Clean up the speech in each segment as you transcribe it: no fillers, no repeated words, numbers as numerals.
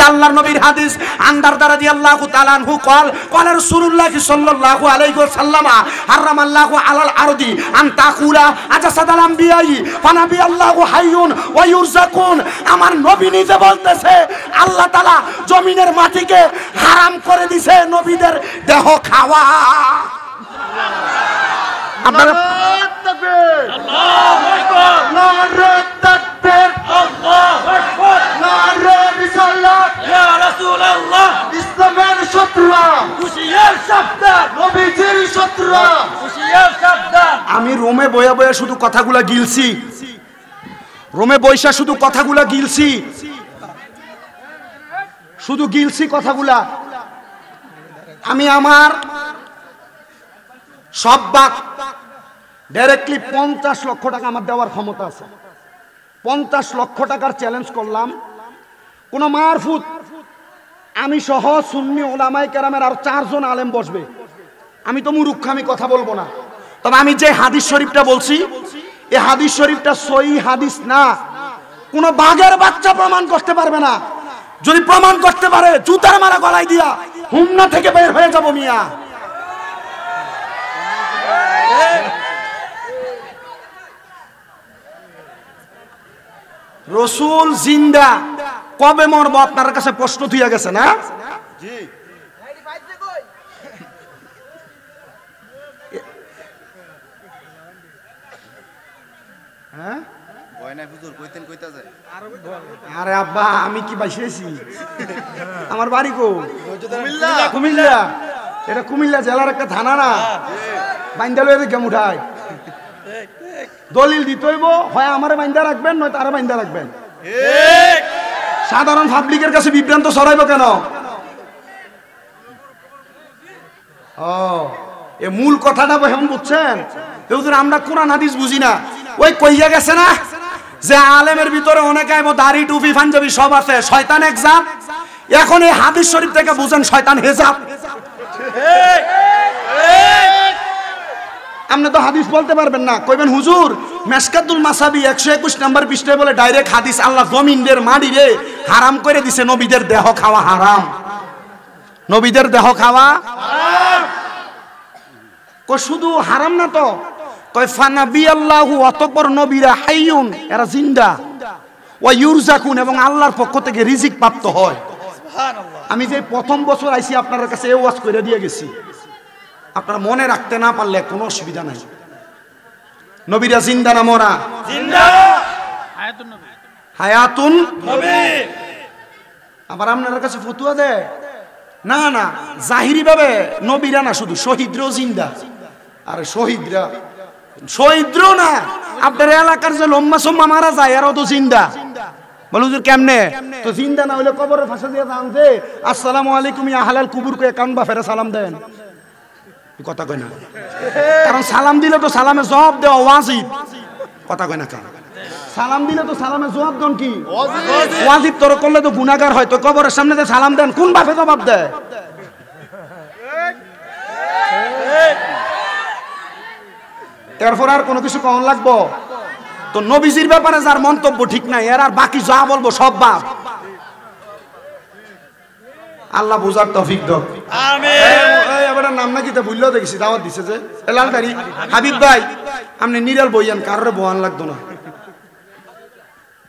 আল্লাহর নবীর হাদিস আনদার রাদিয়াল্লাহু তাআলা আনহু قال رسول الله صلى الله عليه وسلم حرم الله على الارض ان تاكل اجساد الانبياء فنبي الله حي ويرزقون আমার নবী নিজে বলতেছে আল্লাহ তাআলা জমিনের মাটিকে হারাম করে দিয়েছে নবীদের দেহ খাওয়া আপনারা তাকবীর আল্লাহু আকবার নারে তাকবীর আল্লাহু আকবার নারে রিসালাত ইয়া রাসূলুল্লাহ ইসলামের শত্রুরা খুশিয়ার সাবধান নবীজির শত্রুরা খুশিয়ার সাবধান আমি রোমে বয়া বয়া শুধু কথাগুলা গিলছি রোমে বৈশা শুধু কথাগুলা গিলছি শুধু গিলছি কথাগুলা আমি আমার সব বাক ডাইরেক্টলি 50 লক্ষ টাকা আমার দেওয়ার ক্ষমতা আছে 50 লক্ষ টাকার চ্যালেঞ্জ করলাম কোন মারফুত আমি সহ সুন্নি উলামায়ে কেরামের আর 4 জন আলেম বসবে আমি তো মূর্খ আমি কথা বলবো না তবে আমি যে হাদিস শরীফটা বলছি এই হাদিস শরীফটা সহিহ হাদিস না কোন বাঘের বাচ্চা প্রমাণ করতে পারবে না যদি প্রমাণ করতে পারে জুতার মারা গলায় দিয়া হুমনা থেকে বের হয়ে যাব মিয়া রসুল জিন্দা কবে মরবো আপনার কাছে প্রশ্ন থুইয়া গেছে না জি হ্যাঁ আরে আব্বা আমি কি বাইসেছি আমার বাড়ি কো কুমিল্লা এটা কুমিল্লা জেলার একটা থানা না বাইন্দালের গেম উঠায় দলিল দিতে হইব হয় আমারে বাইন্দা রাখবেন নয় তারা বাইন্দা রাখবেন সাধারণ পাবলিকের কাছে বিভ্রান্ত ছড়াইব কেন এ মূল কথাটা এখন বুঝছেন আমরা কোরআন হাদিস বুঝি না ওই কইয়া গেছে না যে আলেমের ভিতরে অনেক আইব দাড়ি টুপি পাঞ্জাবি সব আছে শয়তান এক জাত এখন এই হাদিস শরীফ থেকে বুঝেন শয়তান হেজাব আপনি তো হাদিস বলতে পারবেন না কইবেন হুজুর মেশকাতুল মাসাবি 121 নম্বর পৃষ্ঠায় বলে ডাইরেক্ট হাদিস আল্লাহ জমিনের মাটি রে হারাম করে দিছে নবীদের দেহ খাওয়া হারাম নবীদের দেহ খাওয়া হারাম কই শুধু হারাম না তো কই ফানাবি আল্লাহু অতঃপর নবীরা হাইয়ুন এরা জিন্দা ওয়া ইউরজাকুন এবং আল্লাহর পক্ষ থেকে রিজিক প্রাপ্ত হয় সুবহানাল্লাহ আমি যে প্রথম বছর আইছি আপনাদের কাছে এই ওয়াজ কইরা দিয়ে গেছি আপনারা মনে রাখতে না পারলে কোনো অসুবিধা নাই নবীরা জিন্দা না মরা জিন্দা হায়াতুন নবী হায়াতুন নবী আবার আপনাদের কাছে ফতোয়া দেয় না না জাহিরি ভাবে নবীরা না শুধু শহীদরাও জিন্দা আরে শহীদরাও না আপনার এলাকার যে লম্বা সম্মা মারা যায় এরাও তো জিন্দা বলে হুজুর কেমনে তো জিন্দা না হইলে কবরের ফাঁসা দিয়ে জানতে আসসালামু আলাইকুম ইয়া আহলাল কুবুর কে কান বা ফেরে সালাম দেন কথা কয় না কারণ সালাম দিলে তো সালামে জবাব দেওয়া ওয়াজিব কথা কয় না কেন সালাম দিলে তো সালামে জবাব দেন কি ওয়াজিব তোর করলে তো গুনাহগার হয় তো কবরের সামনে যে সালাম দেন কোন বাপে জবাব দেয় এরপর আর কোনো কিছু কখন লাগবো তো নবীজির ব্যাপারে যার মন্তব্য ঠিক নাই এর আর বাকি যা বলবো সব বাপ আল্লাহ বুঝার তৌফিক দাও আমিন এই আবার নাম নাকি তা ভুললেও দেখছি দাওয়াত দিছে যে লালদারি হাবিব ভাই আপনি নিরাল বইয়ান কারোর বয়ান লাগতো না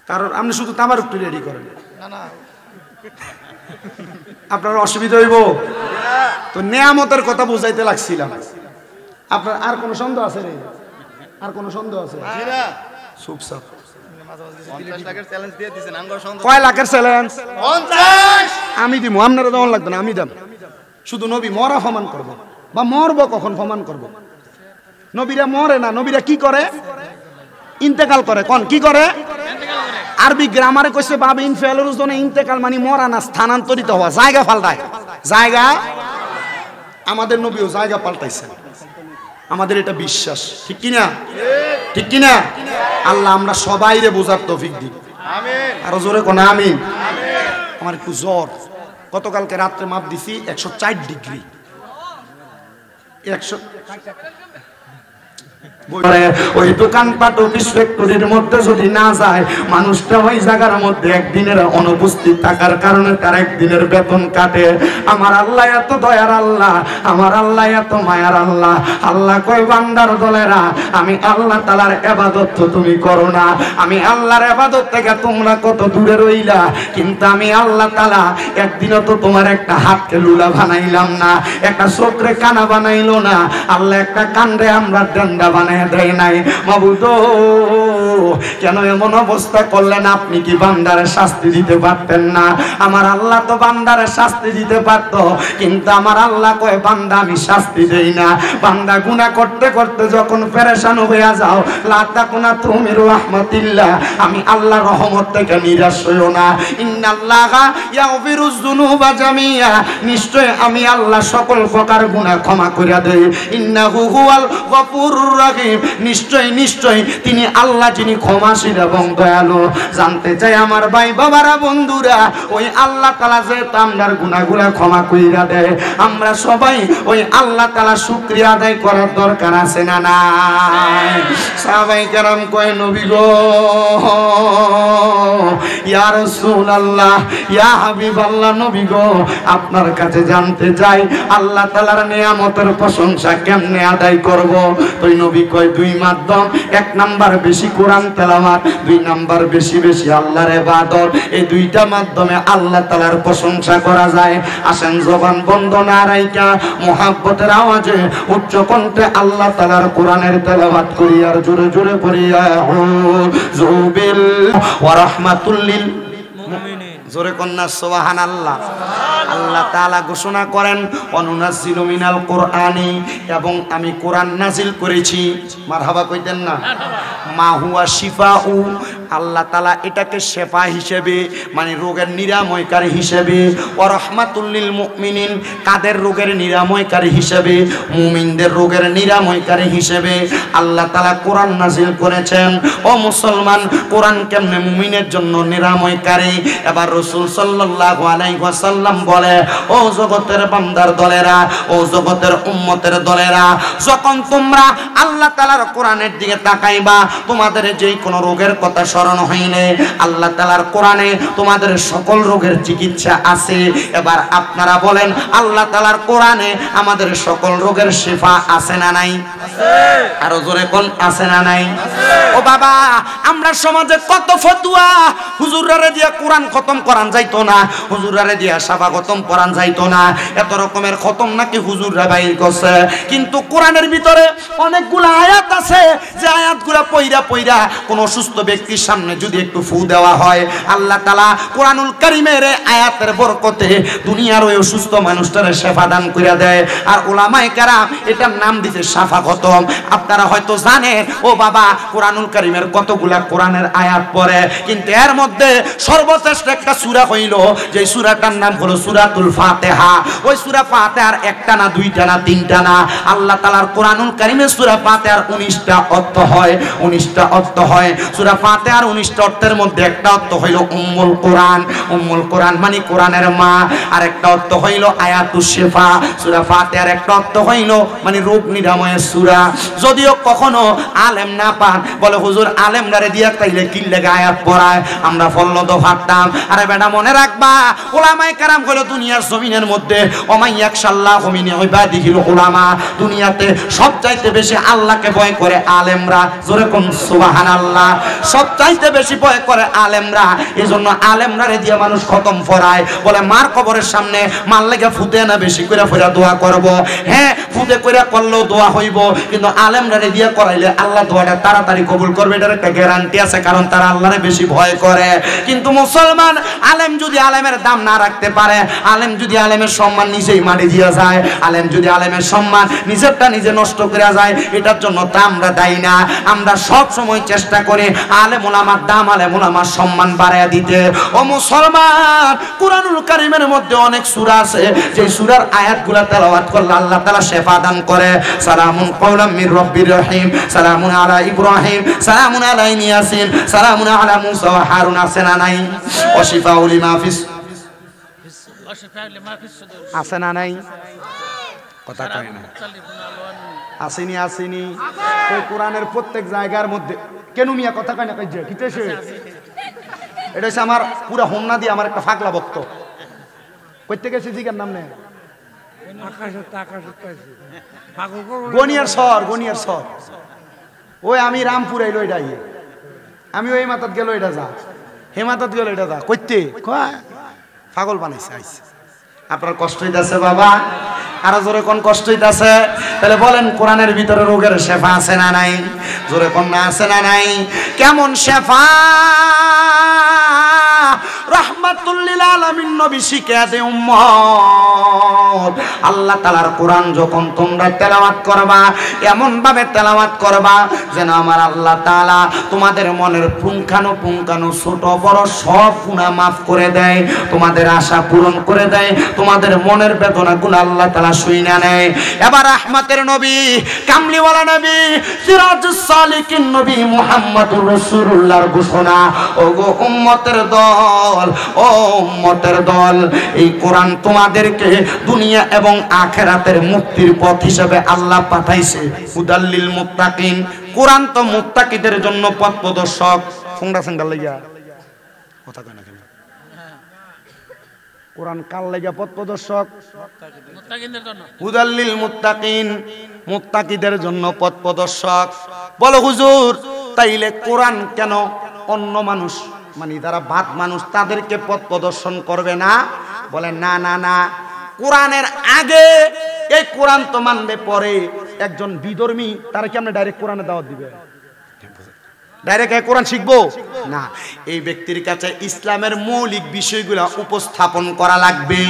কারণ আপনি শুধু তামার একটু রেডি করেন না না আপনার অসুবিধা হইব তো নিয়ামতের কথা বুঝাইতে লাগছিলাম আপনার আর কোনো সন্দেহ আছে রে আর কোনো সন্দেহ আছে না চুপচাপ 50 লাখের চ্যালেঞ্জ দিয়ে দিবেন আঙ্গর সন্দেহ কয় লাখের চ্যালেঞ্জ 50 আমি দিমু আপনারা দেওয়া লাগবে না আমি দেব শুধু নবী মরা ফমান করব বা মরব কখন ফমান করব নবীরা মরে না নবীরা কি করে ইন্তেকাল করে কোন কি করে ইন্তেকাল করে আরবি গ্রামারে কইছে বাব ইনফালের জন্য ইন্তেকাল মানে মরা না স্থানান্তরিত হওয়া জায়গা পাল্টায় জায়গা আমাদের নবীও জায়গা পাল্টাইছেন আমাদের এটা বিশ্বাস ঠিক কি না ঠিক কি না আল্লাহ আমরা সবাইরে বোঝার তৌফিক দিই আমিন আর জোরে কোন আমিন আমিন আমার একটু জ্বর গতকালকে রাতে মাপ দিছি 104 ডিগ্রি 100 ওই দোকানপাট অফিস ফ্যাক্টরির মধ্যে যদি না যায়, মানুষটা ওই জায়গার মধ্যে একদিনের অনুপস্থিত থাকার কারণে তার একদিনের বেতন কাটে। আমার আল্লাহ এত দয়ার আল্লাহ, আমার আল্লাহ এত মায়ার আল্লাহ। আল্লাহ কয় বান্দার দলেরা, আমি আল্লাহ তাআলার ইবাদত তো তুমি করো না, আমি আল্লাহর ইবাদত থেকে তোমরা কত দূরে রইলা, কিন্তু আমি আল্লাহ তাআলা একদিনও তো তোমার একটা হাতকে লুলা বানাইলাম না, একটা চোখরে কানা বানাইলো না, আল্লাহ একটা কান্দে আমরা ডান্ডা বানাই দেয় নাই। মাবুদ কেন এমন অবস্থা করলেন? আপনি কি বান্দারে শাস্তি দিতে পারতেন না? আমার আল্লাহ তো বান্দারে শাস্তি দিতে পারত, কিন্তু আমার আল্লাহ কয় বান্দা আমি শাস্তি দেই না। বান্দা গুনাহ করতে করতে যখন পেরেশান হয়ে যাও, লা তাকুনা তুমি রাহমাতিল্লাহ, আমি আল্লাহ রহমত থেকে নিরাশ হইও না। ইন্নাল্লাহা ইয়াগফিরুয যুনুবা জামিআ, নিশ্চয় আমি আল্লাহ সকল প্রকার গুনাহ ক্ষমা করিয়া দেই। ইন্নাহু হুয়াল গফুরুর রাহিম, নিশ্চয় নিশ্চয় তিনি আল্লাহ যিনি ক্ষমাশীল এবং দয়ালু। জানতে চাই আমার ভাই বাবারা বন্ধুরা, ওই আল্লাহ তাআলা যে আমরার গুনাহগুলো ক্ষমা কইরা দেয়, আমরা সবাই ওই আল্লাহ তাআলা শুকরিয়া আদায় করার দরকার আছে না নাই? সাহাবায়ে কেরাম কয় নবী গো, ইয়া রাসূলুল্লাহ, ইয়া হাবিবাল্লাহ, নবী গো আপনার কাছে জানতে চাই আল্লাহ তাআলার নিয়ামতের প্রশংসা কেমনে আদায় করব? তো নবী কয় দুই মাধ্যম, এক নাম্বার বেশি কোরআন তেলাওয়াত, দুই নাম্বার বেশি বেশি আল্লাহর ইবাদত। এই দুইটা মাধ্যমে আল্লাহ তাআলার প্রশংসা করা যায়। আসেন জবান বন্ধ না রাইখা মুহাব্বতের আওয়াজে উচ্চ কণ্ঠে আল্লাহ তাআলার কোরআনের তেলাওয়াত করি আর জোরে জোরে পড়ি আউযু বিল ওয়া রাহমাতুল লিল মুমিনিন। জোরে কন্যা সুবহানাল্লাহ। আল্লাহ তাআলা ঘোষণা করেন অনুনাজ্জিলু মিনাল কোরআনি, এবং আমি কোরআন নাজিল করেছি। মারহাবা কইতেন না? মা হুয়া শিফাউ, আল্লাহ তাআলা এটাকে শেফা হিসেবে মানে রোগের নিরাময়কারী হিসেবে, ওয়া রাহমাতুল লিল মুমিনিন, কাদের রোগের নিরাময়কারী হিসেবে? মুমিনদের রোগের নিরাময়কারী হিসেবে আল্লাহ তাআলা কোরআন নাজিল করেছেন। ও মুসলমান, কোরআন কেমনে মুমিনের জন্য নিরাময়কারী? এবার রাসূল সাল্লাল্লাহু আলাইহি ওয়াসাল্লাম বলে, ও জগতের বান্দার দলেরা, ও জগতের উম্মতের দলেরা, যখন তোমরা আল্লাহ তাআলার কোরআনের দিকে তাকাইবা, তোমাদের যেই কোনো রোগের কথা স্মরণ হইলে আল্লাহ তাআলার কোরআনে তোমাদের সকল রোগের চিকিৎসা আছে। এবার আপনারা বলেন, আল্লাহ তাআলার কোরআনে আমাদের সকল রোগের শিফা আছে না নাই? আছে। আরো জোরে কোন আছে না নাই? ও বাবা, আমরা সমাজে কত ফতোয়া, হুজুররা দিয়া কোরআন খতম করান যাইতো না, হুজুররা দিয়া সাফা খতম করান যাইতো না, এত রকমের খতম নাকি হুজুররা বাইর করছে। কিন্তু কোরআনের ভিতরে অনেকগুলো আয়াত আছে, যে আয়াতগুলো পয়রা পয়রা কোন অসুস্থ ব্যক্তির সামনে যদি একটু ফু দেওয়া হয়, আল্লাহ তাআলা কোরআনুল কারীমের আয়াতের বরকতে দুনিয়ার ওই অসুস্থ মানুষটারে শেফা দান কইরা দেয়। আর উলামায়ে কেরাম এটার নাম দিতে সাফা খতম। আপনারা হয়তো জানেন, ও বাবা, কোরআনুল কারীমের কতগুলা কোরআনের আয়াত পড়ে, কিন্তু এর মধ্যে সর্বশ্রেষ্ঠ একটা সূরা হইল, যে সূরাটার নাম হলো সূরাতুল ফাতিহা। ওই সূরা ফাতিহার একটা না, দুইটা না, তিনটা না, আল্লাহ তাআলার কোরআনুল কারীমের সূরা ফাতিহার 19টা অর্থ হয়, 19টা অর্থ হয়। সূরা ফাতিহার 19টা অর্থের মধ্যে একটা অর্থ হইল উম্মুল কোরআন, উম্মুল কোরআন মানে কোরআনের মা। আর একটা অর্থ হইল আয়াতুশ শিফা, সূরা ফাতিহার একটা অর্থ হইল মানে রোগ নিরাময়ের সূরা। যদিও কখনো আলেম না পান, বলে হুজুর আলেমরারে দিয়া তাইলে কি লাগা আয়াত পড়ায়, আমরা ফললো তো ভাবতাম। আরে বেটা মনে রাখবা, উলামায়ে কেরাম হলো দুনিয়ার জমিনের মধ্যে ওমাইয়াকশাল্লাহু মিন ইবাদিহিল উলামা, দুনিয়াতে সবচাইতে বেশি আল্লাহকে ভয় করে আলেমরা। জোরে কোন সুবহানাল্লাহ। সবচাইতে বেশি ভয় করে আলেমরা, এজন্য আলেমরারে দিয়া মানুষ খতম পড়ায়। বলে মার কবরের সামনে মার লেগে ফুতে না বেশি করে ফেরা দোয়া করব। হ্যাঁ, ফুতে করে করলেও দোয়া হইব, কিন্তু আলেমরারে দিয়া করাইলে আল্লাহ দোয়াটা তাড়াতাড়ি কবুল করবে, এটার একটা গ্যারান্টি আছে, কারণ তারা আল্লাহরে বেশি ভয় করে। কিন্তু মুসলমান আলেম যদি আলেমের দাম না রাখতে পারে, আলেম যদি আলেমের সম্মান নিজেই মাটি দিয়া যায়, আলেম যদি আলেমের সম্মান নিজেরটা নিজে নষ্ট করে যায়, এটার জন্য তা আমরা দায়ী না। আমরা সব সময় চেষ্টা করি আলেম ওলামার দাম, আলেম ওলামার সম্মান বাড়াইয়া দিতে। ও মুসলমান, কুরআনুল কারীমের মধ্যে অনেক সূরা আছে, যে সূরার আয়াতগুলো তেলাওয়াত করলে আল্লাহ তাআলা শেফা দান করে। সালামুন কওলাম মির রাব্বির রহিম, সালামুন আলা ইব্রাহিম, সালামুন আলা ইয়াসিন, সালামুন আলা মুসা ওয়া হারুন। আছে না নাই? ওয়া শিফাউ লিমা ফিস, আছে না নাই? কথা কয় না। আসেনি আসেনি ওই কোরআনের প্রত্যেক জায়গার মধ্যে কেন মিয়া কথা কয় না কই যে কিতেছে এটা হচ্ছে আমার পুরো হোমনা দিয়ে আমার একটা ফাগলা ভক্ত কইতে গেছে জিগার নাম নেই গনিয়ার সর ওই আমি রামপুর এলো এটা আমি ওই মাতাত গেল এটা যা হে মাতাত গেল এটা যা কইতে পাগল বানাইছে আইছে আপনার কষ্ট হইতাছে বাবা আরো জোরে কোন কষ্ট হইতাছে তাহলে বলেন কোরআনের ভিতরে রোগের শেফা আছে না নাই জোরে কোন না আছে না নাই কেমন শেফা রাহমাতুল লিল আলামিন নবী শিখিয়ে দে উম্মত আল্লাহ তাআলার কোরআন যখন তোমরা তেলাওয়াত করবা এমন ভাবে তেলাওয়াত করবা যেন আমার আল্লাহ তাআলা তোমাদের মনের পুঙ্খানু ছোট বড় সব গুনাহ maaf করে দেয় তোমাদের আশা পূরণ করে দেয় তোমাদের মনের বেদনাগুলো আল্লাহ তাআলা শুইনা নেয় এবার রাহমাতের নবী কামলিওয়ালা নবী সিরাজুস সালিকিন নবী মুহাম্মদুর রাসূলুল্লাহর ঘোষণা ওগো উম্মতের দল ও উম্মতের দল এই কোরআন তোমাদেরকে দুনিয়া এবং আখিরাতের মুক্তির পথ হিসেবে আল্লাহ পাঠাইছে হুদাল্লিল মুত্তাকিন কোরআন তো মুত্তাকিদের জন্য পথ প্রদর্শক কোনটা সঙ্গে লাগা কথা কয় না কেন কোরআন কার লাগা পথ প্রদর্শক মুত্তাকিনদের জন্য হুদাল্লিল মুত্তাকিন মুত্তাকিদের জন্য পথ প্রদর্শক বলো হুজুর তাইলে কোরআন কেন অন্য মানুষ মানে যারা বাদ মানুষ তাদেরকে পথ প্রদর্শন করবে না বলে না না না কোরআনের আগে এই কোরআন তো মানবে পরে একজন বিধর্মী তারা কি আমরা ডাইরেক্ট কোরআনে দাওয়াত দিবে ডাইরেক্ট কোরআন শিখবো না এই ব্যক্তির কাছে ইসলামের মৌলিক বিষয়গুলো উপস্থাপন করা লাগবে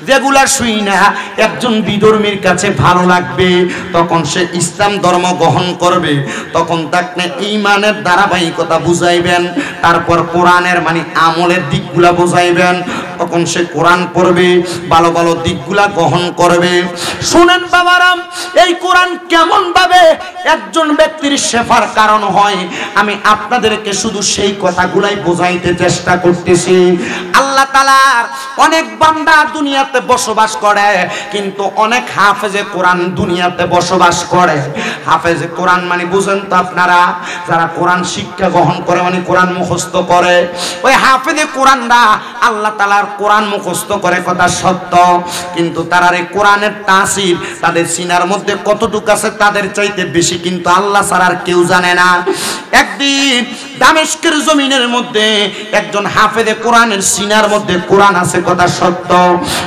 যেগুলা শুই না একজন বিধর্মীর কাছে ভালো লাগবে তখন সে ইসলাম ধর্ম গ্রহণ করবে তখন তাকে ঈমানের ধারাবাহিকতা বুঝাইবেন তারপর কোরআনের মানে আমলের দিকগুলা বুঝাইবেন তখন সে কোরআন পড়বে ভালো ভালো দিকগুলা গ্রহণ করবে শুনেন বাবারাম এই কোরআন কেমন ভাবে একজন ব্যক্তির শেফার কারণ হয় আমি আপনাদেরকে শুধু সেই কথাগুলাই বোঝাইতে চেষ্টা করতেছি আল্লাহ তাআলার অনেক বান্দা দুনিয়াতে বসবাস করে কিন্তু অনেক হাফেজে কোরআন দুনিয়াতে বসবাস করে হাফেজে কোরআন মানে বুঝেন তো আপনারা যারা কোরআন শিক্ষা গ্রহণ করে মানে কোরআন মুখস্থ করে ওই হাফেজে কোরআনরা আল্লাহ তাআলার কোরআন মুখস্থ করে কথা সত্য কিন্তু তারার এই কোরআনের তাসির তাদের সিনার মধ্যে কতটুকু আছে তাদের চাইতে বেশি কিন্তু আল্লাহ ছাড়া আর কেউ জানে না একদিন দামেস্কের জমিনের মধ্যে একজন হাফেজে কোরআনের সিনার মধ্যে কোরআন আছে কথা সত্য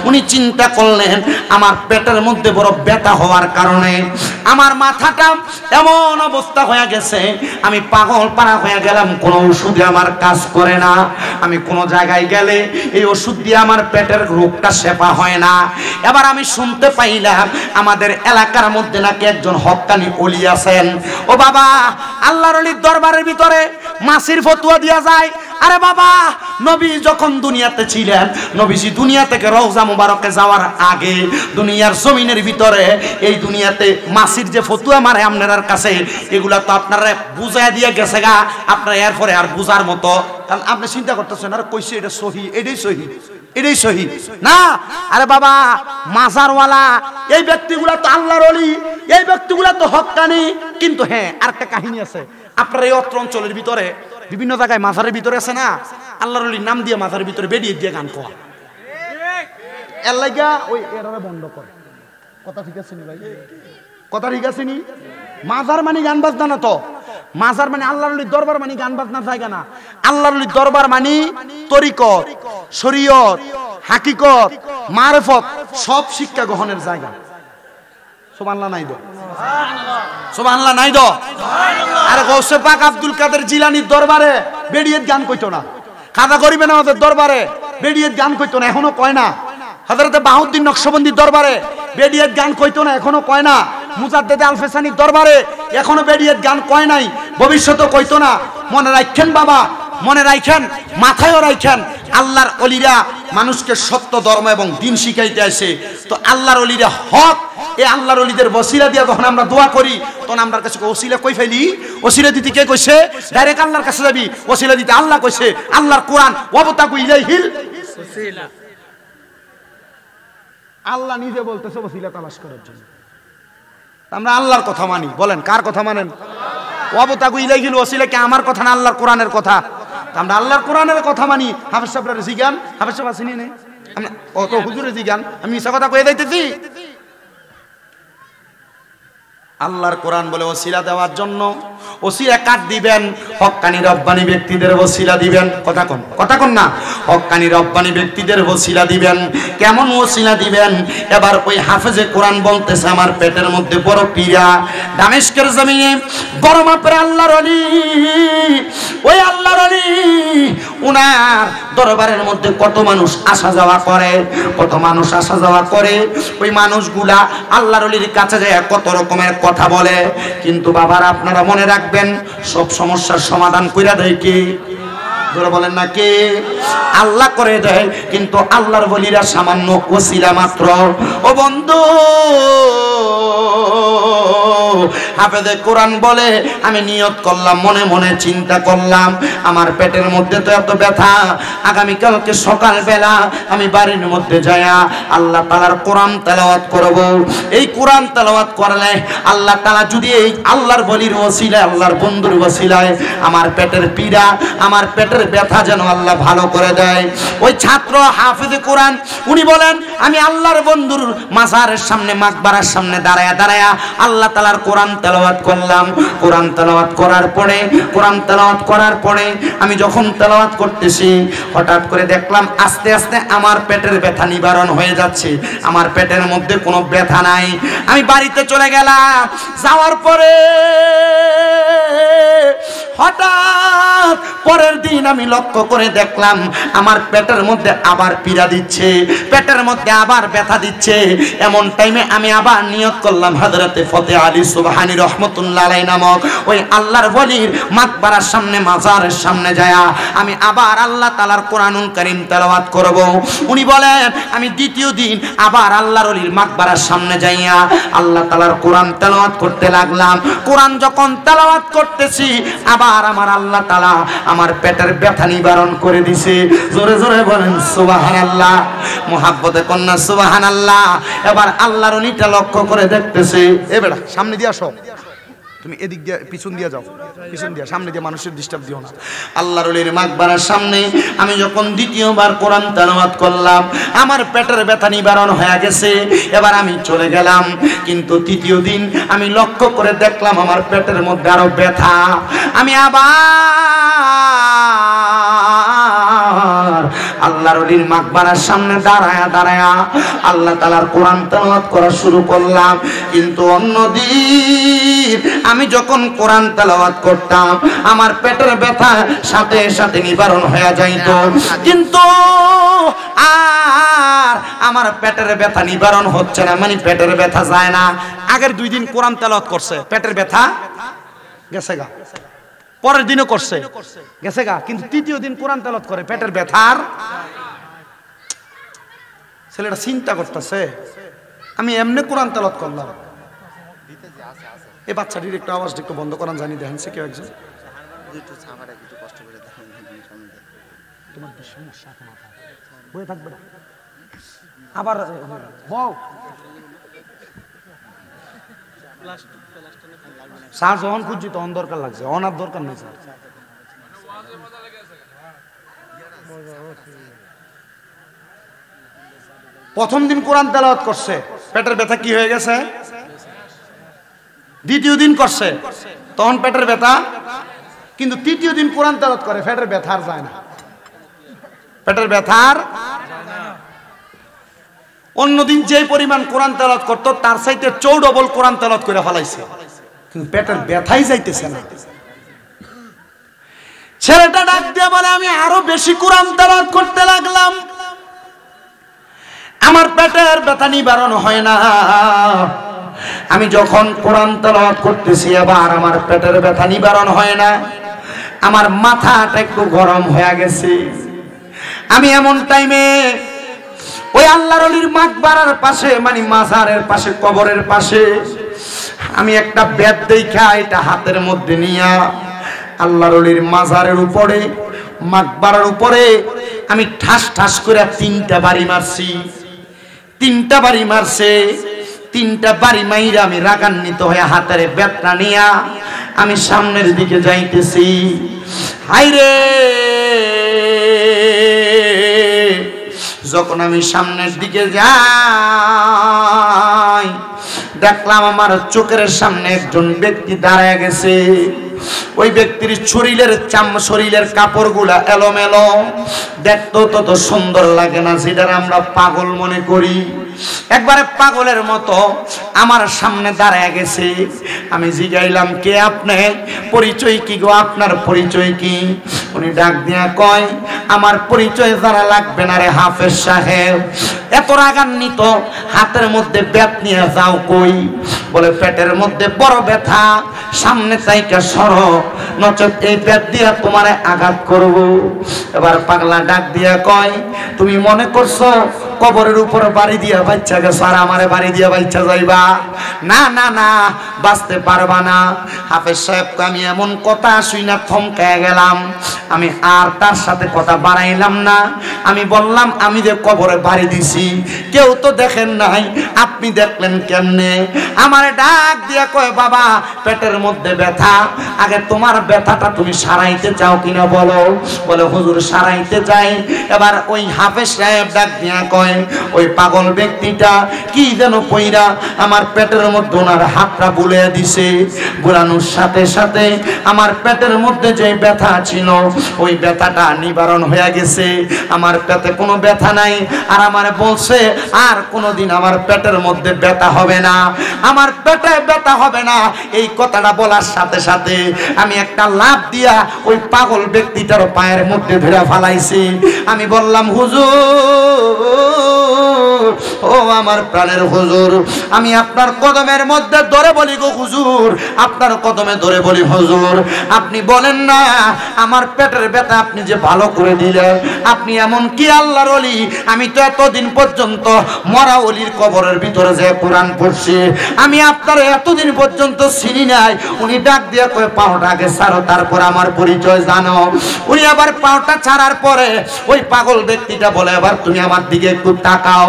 উনি চিন্তা করলেন আমার পেটের মধ্যে বড় ব্যথা হওয়ার কারণে আমার মাথাটা এমন অবস্থা হয়ে গেছে আমি পাগল পারা হয়ে গেলাম কোনো ওষুধে আমার কাজ করে না আমি কোনো জায়গায় গেলে এই ওষুধ দিয়ে আমার পেটের রোগটা শেফা হয় না এবার আমি শুনতে পাইলাম আমাদের এলাকার মধ্যে নাকি একজন হক্কানি ওলি আছেন ও বাবা আল্লাহর ওলির দরবারের ভিতরে মাসির ফতোয়া দেয়া যায় আরে বাবা নবী যখন দুনিয়াতে ছিলেন নবীজি দুনিয়া থেকে রওজা মুবারকে যাওয়ার আগে দুনিয়ার জমিনের ভিতরে এই দুনিয়াতে মাসির যে ফতোয়া মারে আপনার কাছে এগুলা তো আপনারা বুঝায় দিয়ে গেছে গা আপনারা এরপরে আর বুঝার মতো কারণ আপনি চিন্তা করতেছেন আর কইছে এটা সহি এটাই সহি না আরে বাবা মাজারওয়ালা এই ব্যক্তিগুলা তো আল্লাহর ওলি এই ব্যক্তিগুলা তো হক্কানি কিন্তু হ্যাঁ আরেকটা কাহিনী আছে আপনার এই অত্র অঞ্চলের ভিতরে বিভিন্ন জায়গায় মাজারের ভিতরে আছে না আল্লাহর ওলির নাম দিয়ে মাজারের ভিতরে বেরিয়ে দিয়ে গান কোয়া এর লাগা ওই এরারে বন্ধ করে কথা ঠিক আছে নি ভাই কথা ঠিক আছে নি মাজার মানে গান বাজনা না তো মাজার মানে আল্লাহর ওলির দরবার মানে গান বাজনা জায়গা না আল্লাহর ওলির দরবার মানে তরিকত শরীয়ত হাকিকত মারফত সব শিক্ষা গ্রহণের জায়গা সুবহানাল্লাহ নাই দো সুবহানাল্লাহ নাই দো আর গৌসে পাক আব্দুল কাদের জিলানীর দরবারে বেড়িয়ে গান কইতো না খাজা গরিবে নওয়াজের দরবারে বেড়িয়ে গান কইতো না এখনো কয় না হযরতে বাহাউদ্দিন নকশবন্দির দরবারে বেড়িয়ে গান কইতো না এখনো কয় না মুজাদ্দেদে আলফেসানির দরবারে এখনো বেড়িয়ে গান কয় নাই ভবিষ্যতে কইতো না মনে রাখেন বাবা মনে রাখেন মাথায়ও রাখেন আল্লাহর ওলিরা মানুষকে সত্য ধর্ম এবং দিন শিখাইতে আসে তো আল্লাহর ওলিরা হক এই আল্লাহর ওলিদের ওসিলা দিয়া যখন আমরা দোয়া করি তখন আমরার কাছে ওসিলা কই ফেলি ওসিলা দিতে কে কইছে ডাইরেক্ট আল্লাহর কাছে যাবি ওসিলা দিতে আল্লাহ কইছে আল্লাহর কোরআন ওয়াবতাকু ইলাইহিল ওসিলা আল্লাহ নিজে বলতেছে ওসিলা তালাশ করার জন্য আমরা আল্লাহর কথা মানি। বলেন কার কথা মানেন? ওয়াবতাগু ইলাইহিল ওয়াসিলা কি আমার কথা না আল্লাহর কোরআনের কথা? আমরা আল্লাহর কোরআনের কথা মানি। হাফেজ সাহেবরা জিগান, হাফেজ সাহেব আসেনি নে, আমরা অত হুজুরে জিগান, আমি মিছা কথা কয়ে যাইতেছি। আল্লাহর কোরআন বলে ওসিলা দেওয়ার জন্য। ওসিলা কাট দিবেন? হক্কানি রব্বানি ব্যক্তিদের ওসিলা দিবেন। কথা কোন না, হক্কানি রব্বানি ব্যক্তিদের ওসিলা দিবেন। কেমন ওসিলা দিবেন? এবার ওই হাফেজে কোরআন বলতেছে আমার পেটের মধ্যে বড় পীড়া, দামেস্কের জমিনে বড় মাপের আল্লাহর ওলি, ওই আল্লাহর ওলি উনার দরবারের মধ্যে কত মানুষ আসা যাওয়া করে, কত মানুষ আসা যাওয়া করে। ওই মানুষগুলা আল্লাহর ওলির কাছে যায় কত রকমের কথা বলে, কিন্তু বাবার আপনারা মনে রাখবেন সব সমস্যার সমাধান কইরা দেয় কে? জোরে বলেন না কে? আল্লাহ করে দেয়, কিন্তু আল্লাহর ওলিরা সামান্য ওসিলা মাত্র। ও বন্ধু, হাফেজে কোরআন বলে আমি নিয়ত করলাম, মনে মনে চিন্তা করলাম আমার পেটের মধ্যে তো এত ব্যথা, আগামীকালকে সকালবেলা আমি বাড়ির মধ্যে যায়া আল্লাহ তাআলার কোরআন তেলাওয়াত করব। এই কোরআন তেলাওয়াত করলে আল্লাহ তাআলা যদি এই আল্লাহর বলির ওসিলায়, আল্লাহর বন্ধুর ওসিলায় আমার পেটের পীড়া, আমার পেটের ব্যথা যেন আল্লাহ ভালো করে দেয়। ওই ছাত্র হাফেজে কোরআন উনি বলেন আমি আল্লাহর বন্ধুর মাজারের সামনে, মাকবারার সামনে দাঁড়ায়া দাঁড়ায়া আল্লাহ তাআলার কোরআন তেলাওয়াত করলাম। কোরআন তেলাওয়াত করার পরে আমি যখন তেলাওয়াত করতেছি হঠাৎ করে দেখলাম আস্তে আস্তে আমার পেটের ব্যথা নিবারণ হয়ে যাচ্ছে, আমার পেটের মধ্যে কোনো ব্যথা নাই। আমি বাড়িতে চলে গেলাম। যাওয়ার পরে হঠাৎ পরের দিন আমি লক্ষ্য করে দেখলাম আমার পেটের মধ্যে আবার পীড়া দিচ্ছে, পেটের মধ্যে আবার ব্যথা দিচ্ছে। এমন টাইমে আমি আবার নিয়ত করলাম হযরতে ফতে আলী সুবহানী রহমাতুল্লাহ আলাইহি নামক ওই আল্লাহর ওলির মাকবারার সামনে, মাজারের সামনে যায়া আমি আবার আল্লাহ তাআলার কোরআনুল কারীম তেলাওয়াত করব। উনি বলেন আমি দ্বিতীয় দিন আবার আল্লাহর ওলির মাকবারার সামনে যাইয়া আল্লাহ তাআলার কোরআন তেলাওয়াত করতে লাগলাম। কোরআন যখন তেলাওয়াত করতেছি আবার আমার আল্লাহ তাআলা আমার পেটের ব্যথা নিবারণ করে দিছে। জোরে জোরে বলেন সুবহানাল্লাহ, মুহাব্বতে কন্যা সুবহানাল্লাহ। এবার আল্লাহর ওলিটা লক্ষ্য করে দেখতেছে, এ বেটা সামনে দিয়ে আসো, তুমি এদিক দিয়ে পিছন দিয়ে যাও, পিছন দিয়ে, সামনে দিয়ে মানুষের ডিস্টার্ব দিও না। আল্লাহর ওলির মাকবারার সামনে আমি যখন দ্বিতীয়বার কোরআন তেলাওয়াত করলাম আমার পেটের ব্যথা নিবারণ হয়ে গেছে। এবার আমি চলে গেলাম, কিন্তু তৃতীয় দিন আমি লক্ষ্য করে দেখলাম আমার পেটের মধ্যে আরো ব্যথা। আমি আবার আল্লাহর ওলির মাকবারার সামনে দাঁড়ায়া দাঁড়ায়া আল্লাহ তাআলার কোরআন তেলাওয়াত করা শুরু করলাম। কিন্তু অন্যদিন আমি যখন কোরআন তেলাওয়াত করতাম আমার পেটের ব্যথা সাথে সাথে নিবারণ হয়ে যাইত, কিন্তু আর আমার পেটের ব্যথা নিবারণ হচ্ছে না, মানে পেটের ব্যথা যায় না। আগের 2 দিন কোরআন তেলাওয়াত করছে, পেটের ব্যথা গেছে গা, পরের দিনও করছে গেছে গা, কিন্তু তৃতীয় দিন কোরআন তেলাওয়াত করে পেটের ব্যথার। ছেলেটা চিন্তা করতেছে আমি এমনি কোরআন তেলাওয়াত করলাম, এই বাচ্চাটির একটু আওয়াজটা একটু বন্ধ করান, জানি দেখেন সে কেউ একজন তোমার সমস্যা বয়ে থাকবে না আবার বউ স্যার যখন খুঁজছি তখন দরকার লাগছে, অনার দরকার নেই স্যার। প্রথম দিন কোরআন তেলাওয়াত করছে, পেটের ব্যথা কি হয়ে গেছে? দ্বিতীয় দিন করছে তখন পেটের ব্যথা, কিন্তু তৃতীয় দিন কোরআন তেলাওয়াত করে পেটের ব্যথা আর যায় না, পেটের ব্যথার। অন্যদিন যে পরিমাণ কোরআন তেলাওয়াত করতো তার চাইতে 4 ডবল কোরআন তেলাওয়াত করে ফেলাইছে, কিন্তু পেটের ব্যথাই যাইতেছে না। ছেলেটা ডাক দিয়ে বলে আমি আরো বেশি কোরআন তেলাওয়াত করতে লাগলাম, আমার পেটের ব্যথা নিবারণ হয় না। আমি যখন কোরআন তেলাওয়াত করতেছি আবার আমার পেটের ব্যথা নিবারণ হয় না, আমার মাথাটা একটু গরম হয়ে গেছে। আমি এমন টাইমে ওই আল্লাহর ওলির মাকবারার পাশে, মানে মাজারের পাশে, কবরের পাশে আমি একটা বেত দেখা এটা হাতের মধ্যে নিয়া আল্লাহর ওলির মাজারের উপরে, মাকবারার উপরে আমি ঠাস ঠাস করে 3টা বাড়ি মারছি। 3টা বাড়ি মারছে, তিনটা বাড়ি মাইরা আমি রাগান্বিত হয়ে হাতের বেতনা নিয়া আমি সামনের দিকে যাইতেছি। হাইরে যখন আমি সামনের দিকে যাই দেখলাম আমার চোখের সামনে একজন ব্যক্তি দাঁড়ায় গেছে। ওই ব্যক্তির শরীরের কাপড়গুলা এলোমেলো, দেখতেও তত সুন্দর লাগে না, যেটা আমরা পাগল মনে করি। একবারে পাগলের মতো আমার সামনে দাঁড়ায় গেছে। আমি জিগাইলাম, কে আপনি? পরিচয় কি গো, আপনার পরিচয় কি? উনি ডাক দিয়া কয়, আমার পরিচয় জানা লাগবে না রে হাফেজ সাহেব। এত রাগান্বিত, হাতের মধ্যে ব্যাট নিয়ে যাও কই? বলে পেটের মধ্যে বড় ব্যথা, সামনে চাইকা সরো, নচেত এই ব্যাট দিয়া তোমারে আঘাত করব। এবার পাগলা ডাক দিয়া কয়, তুমি মনে করছো কবরের উপর বাড়ি দিয়া বাচ্চা গেছো আর আমারে বাড়ি দিয়া বাচ্চা যাইবা? না না না, বাঁচতে পারবা না। হাফেজ সাহেবকে আমি এমন কথা শুই না থমকায় গেলাম। আমি আর তার সাথে কথা বাড়াইলাম না। আমি বললাম, আমি যে কবরে বাড়ি দিছি কেউ তো দেখেন নাই, আপনি দেখলেন কেমনে? আমারে ডাক দিয়া কয়, বাবা পেটের মধ্যে ব্যথা, আগে তোমার ব্যথাটা তুমি সারাইতে চাও কিনা বলো। বলে হুজুর সারাইতে চাই। এবার ওই হাফেজ সাহেব ডাক দিয়া কয়, ওই পাগল ব্যক্তিটা কি যেন কইরা আমার পেটের মধ্যে ওনার হাতটা বুলিয়ে দিছে। বুলানোর সাথে সাথে আমার পেটের মধ্যে যে ব্যথা ছিল ওই ব্যথাটা নিবারণ হয়ে গেছে। আমার পেটে কোনো ব্যথা নাই। আর আমারে বলছে, আর কোনোদিন আমার পেটের মধ্যে ব্যথা হবে না, আমার পেটে ব্যথা হবে না। এই কথাটা বলার সাথে সাথে আমি একটা লাফ দিয়া ওই পাগল ব্যক্তিটার পায়ের মধ্যে ধরে ফালাইছি। আমি বললাম, হুজুর, ও আমার প্রাণের হুজুর, আমি আপনার কদমের মধ্যে ধরে বলি গো হুজুর, আপনার কদমে ধরে বলি হুজুর, আপনি বলেন না আমার পেটের ব্যথা আপনি যে ভালো করে দিলেন, আপনি এমন কি আল্লাহর ওলি? আমি তো এতদিন পর্যন্ত মরা ওলির কবরের ভিতরে যে কোরআন পড়ছি, আমি আপনার এতদিন পর্যন্ত চিনি নাই। উনি ডাক দিয়ে কয়ে, পাওটা আগে ছাড়ো, তারপর আমার পরিচয় জানো। উনি আবার পাওটা ছাড়ার পরে ওই পাগল ব্যক্তিটা বলে, এবার তুমি আমার দিকে একটু তাকাও।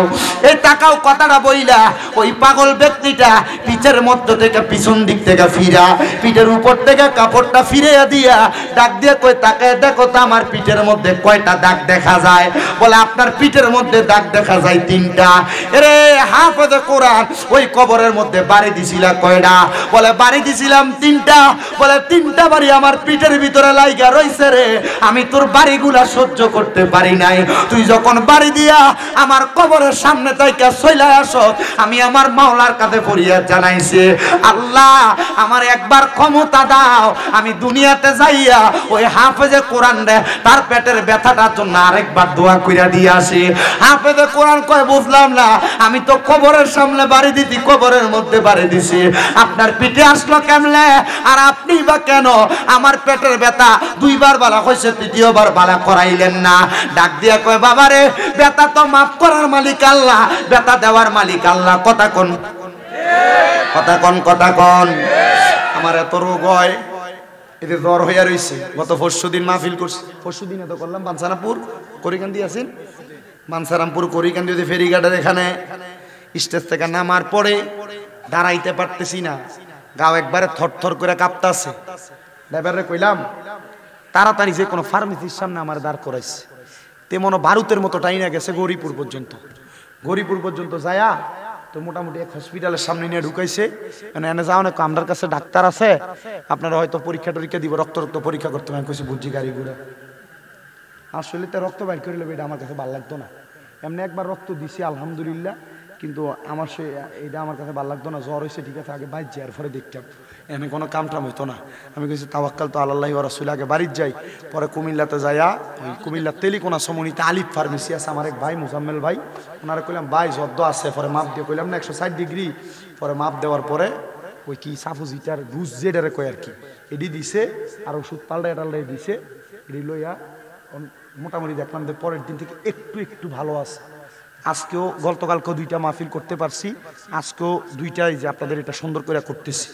এই তাকাও কথাটা বইলা ওই পাগল ব্যক্তিটা পিঠের মধ্য থেকে পিছন দিক থেকে ফিরা, পিঠের উপর থেকে কাপড়টা ফিরিয়ে দিয়া ডাক দিয়ে কই, তাকায় দেখো তো আমার পিঠের মধ্যে কয়টা দাগ দেখা যায়? বলে, আপনার পিঠের মধ্যে দাগ দেখা যায় 3টা। এরে হাফেজে কোরআন, ওই কবরের মধ্যে বাড়ি দিছিলা কয়টা? বলে, বাড়ি দিছিলাম 3টা। বলে, 3টা বাড়ি আমার পিঠের ভিতরে লাইগা রইছে রে, আমি তোর বাড়িগুলা সহ্য করতে পারি নাই। তুই যখন বাড়ি দিয়া আমার কবরের সামনে তাইকা চইলা আসো, আমি আমার মাওলার কাছে ফরিয়াদ জানাইছি, আল্লাহ আমার একবার ক্ষমতা দাও, আমি দুনিয়াতে যাইয়া ওই হাফেজে কোরআন রে তার পেটের ব্যথাটার জন্য আরেকবার দোয়া কইরা দিয়ে আসি। হাফেজে কোরআন কয়, বুঝলাম না, আমি তো কবরের সামনে বাড়ি দিছি, কবরের মধ্যে বাড়ি দিছি, আপনার পিঠে আসলো কেমনে? আর আপনি বা কেন আমার পেটের ব্যথা 2বার বালা হয়েছে, 3য়বার বালা করাইলেন না? ডাক দিয়া কয়, বাবারে ব্যথা তো মাফ করার মালিক আল্লাহ, ব্যথা দেওয়ার মালিক আল্লাহ। কথা কোন, কথা কোন, কথা কোন। আমার এত রোগ হয়, এতে জ্বর হইয়া রয়েছে। গত পরশুদিন মাহফিল করছি, পরশুদিন এত করলাম বাঞ্ছারামপুর করিকান্দি আছেন, বাঞ্ছারামপুর করিকান্দি ফেরিঘাটের এখানে স্টেজ থেকে নামার পরে দাঁড়াইতে পারতেছি না, গাও একবারে থরথর করে কাঁপতাছে। ড্রাইভারে কইলাম, তাড়াতাড়ি যে কোনো ফার্মেসির সামনে আমার দাঁড় করাইছে। তেমন বারুতের মতো টাইনা গেছে গৌরীপুর পর্যন্ত। গৌরীপুর পর্যন্ত যায়া তো মোটামুটি এক হসপিটালের সামনে নিয়ে ঢুকাইছে। এনে যাও না, আমার কাছে ডাক্তার আছে, আপনারা হয়তো পরীক্ষা টরীক্ষা দিব, রক্ত পরীক্ষা করতে হবে। কইছি, বুঝছি গাড়ি ঘুরে আসলে তো রক্ত বাইর করে নেবে, এটা আমার কাছে ভালো লাগতো না। এমনি একবার রক্ত দিছি আলহামদুলিল্লাহ, কিন্তু আমার সে এটা আমার কাছে ভালো লাগতো না। জ্বর হয়েছে ঠিক আছে, আগে বাইর যাই, এরপরে দেখতাম, এমনি কোনো কামটাম হইতো না। আমি কইছি, তাওয়াক্কাল তো আল্লাহ ওয়া রাসূল, আগে বাড়ির যাই। পরে কুমিল্লাতে যাইয়া ওই কুমিল্লার তেলিকোনা সমনিতে আলিফ ফার্মেসি আছে, আমার এক ভাই মুজাম্মেল ভাই, ওনারা কইলাম, ভাই যদ্দ আছে। পরে মাপ দিয়ে কইলাম না 160 ডিগ্রি। পরে মাপ দেওয়ার পরে ওই কি সাফুজিটার বুঝ যেটারে কয় আর কি, এডি দিছে, আর ওষুধ পাল্টাই টাল্টাই দিছে। এডি লইয়া মোটামুটি দেখলাম যে পরের দিন থেকে একটু একটু ভালো আছে। আজকেও গতকালকেও 2টা মাহফিল করতে পারছি, আজকেও 2টাই যে আপনাদের এটা সুন্দর করে করতেছি।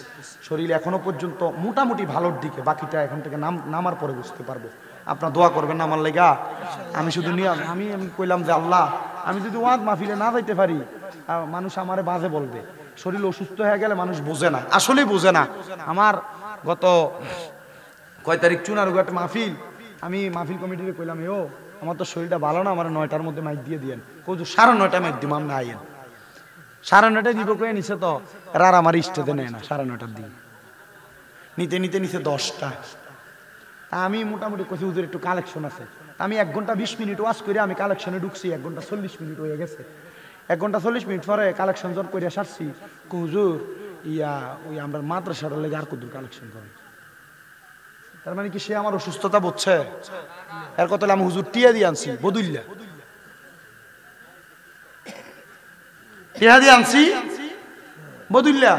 শরীর এখনো পর্যন্ত মোটামুটি ভালোর দিকে, বাকিটা এখন থেকে নামার পরে বুঝতে পারবো। আপনার দোয়া করবেন না আমার লেগা। আমি শুধু আমি কইলাম যে আল্লাহ, আমি যদি ওয়াজ মাহফিলে না যাইতে পারি, মানুষ আমারে বাজে বলবে, শরীর অসুস্থ হয়ে গেলে মানুষ বোঝে না, আসলেই বোঝে না। আমার গত কয় তারিখ চুনারুঘাট মাহফিল, আমি মাহফিল কমিটিতে কইলাম, ও আমার তো শরীরটা ভালো না, আমার 9টার মধ্যে মাইক দিয়ে দিয়েন। কৌজু 9:30 মাইক দিব, আমরা আইয়েন 9:30 দিব কয়ে নিছে তো, আর আমার ইষ্টতে নেয় না 9:30 দিন, নিতে নিতে নিচে 10টা। আমি মোটামুটি কইছি হুজুর একটু কালেকশন আছে, আমি 1 ঘন্টা 20 মিনিট ওয়াজ করে আমি কালেকশনে ঢুকছি, 1 ঘন্টা 40 মিনিট হয়ে গেছে। 1 ঘন্টা 40 মিনিট পরে কালেকশন জন করে সারছি, হুজুর ওই আমরা মাদ্রাসার লেগে আর কত কালেকশন করেন। তার মানে কি সে আমার অসুস্থতা বুঝছে? এর কথা আমি হুজুর টিয়া দিয়ে আনছি, বদুল্লা টিয়া দিয়ে আনছি বদুল্লা।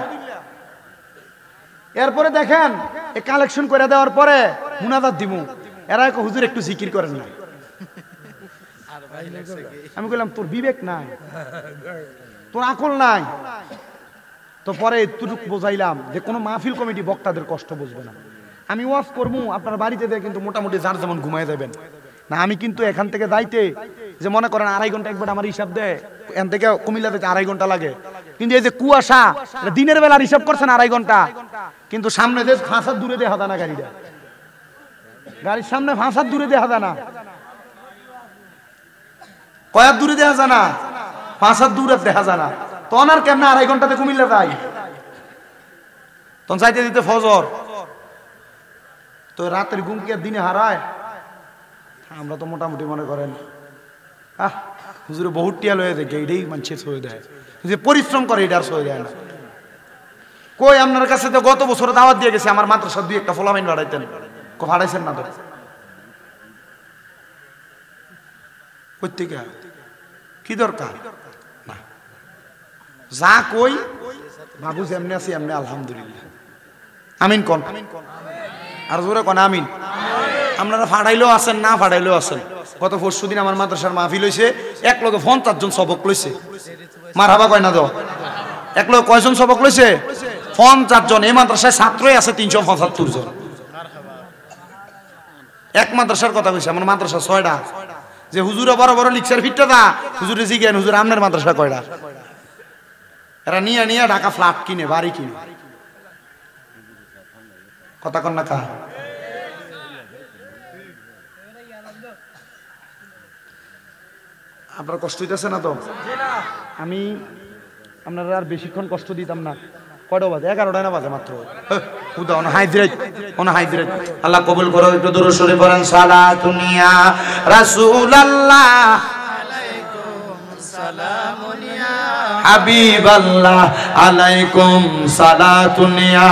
এরপরে দেখেন এই কালেকশন করে দেওয়ার পরে মুনাজাত দিমু, এরা হুজুর একটু জিকির করেন না। আমি বললাম তোর বিবেক নাই, তোর আকল নাই। তো পরে এতটুক বোঝাইলাম যে কোনো মাহফিল কমিটি বক্তাদের কষ্ট বুঝবে না। আমি ওয়াজ করবো, আপনার বাড়িতে দিয়ে কিন্তু মোটামুটি যার যেমন ঘুমায় যাবেন না। আমি কিন্তু এখান থেকে যাইতে যে মনে করেন 2.5 ঘন্টা একবার আমার হিসাব দেয়, এখান থেকে কুমিল্লা যেতে 2.5 ঘন্টা লাগে। কিন্তু এই যে কুয়াশা, দিনের বেলার হিসাব করছেন 2.5 ঘন্টা, কিন্তু সামনে যে ফাঁসার দূরে দেখা যায় না, গাড়ির সামনে ফাঁসার দূরে দেখা যায় না, কয়ার দূরে দেখা যায় না, ফাঁসার দূরে দেখা যায় না। তখন আর কেমন 2.5 ঘন্টাতে কুমিল্লা যাই, তখন চাইতে দিতে ফজর। তো রাতের ঘুম কি আর দিনে হারায়? আমরা তো মোটামুটি মনে করেন হুজুরে বহুত টিয়া লয়ে দেখে এটাই মানুষের সয়ে দেয়, যে পরিশ্রম করে এটা আর সয়ে দেয় না। কই আপনার কাছে তো গত বছর দাওয়াত দিয়ে গেছে, আমার মাত্র 2-1টা ফলামাইন বাড়াইতেন, ভাড়াইছেন না তো প্রত্যেকে, কি দরকার না। যা কই বাবু যেমনি আছি এমনি আলহামদুলিল্লাহ, আমিন কোন আর জোরে কোন আমিন। আপনারা ফাড়াইলেও আছেন, না ফাড়াইলেও আছেন। গত পরশুদিন আমার মাদ্রাসার মাহফিল হয়েছে, 1 লগে 50 জন সবক লইছে, মারহাবা কয় না তো। 1 লগে কয়জন সবক লইছে? 50 জন। এই মাদ্রাসায় ছাত্রই আছে 375 জন। এক মাদ্রাসার কথা কইছে, আমার মাদ্রাসা 6টা। যে হুজুরে বড় বড় লিকচার ফিটটা দা, হুজুরে জিজ্ঞেন হুজুর আপনার মাদ্রাসা কয়টা? এরা নিয়ে নিয়ে ঢাকা ফ্ল্যাট কিনে, বাড়ি কিনে, কথা কন না কা। আপনার কষ্ট হইতেছে না তো? আমি আপনারা আর বেশিক্ষণ কষ্ট দিতাম না। কয়টা বাজে? 11টা না বাজে মাত্র। আল্লাহ কবুল করো। একটু দরুদ শরীফ পড়েন। সালাতুন ইয়া রাসূলুল্লাহ আলাইকুম সালামুন ইয়া হাবিবাল্লাহ আলাইকুম সালাতুন ইয়া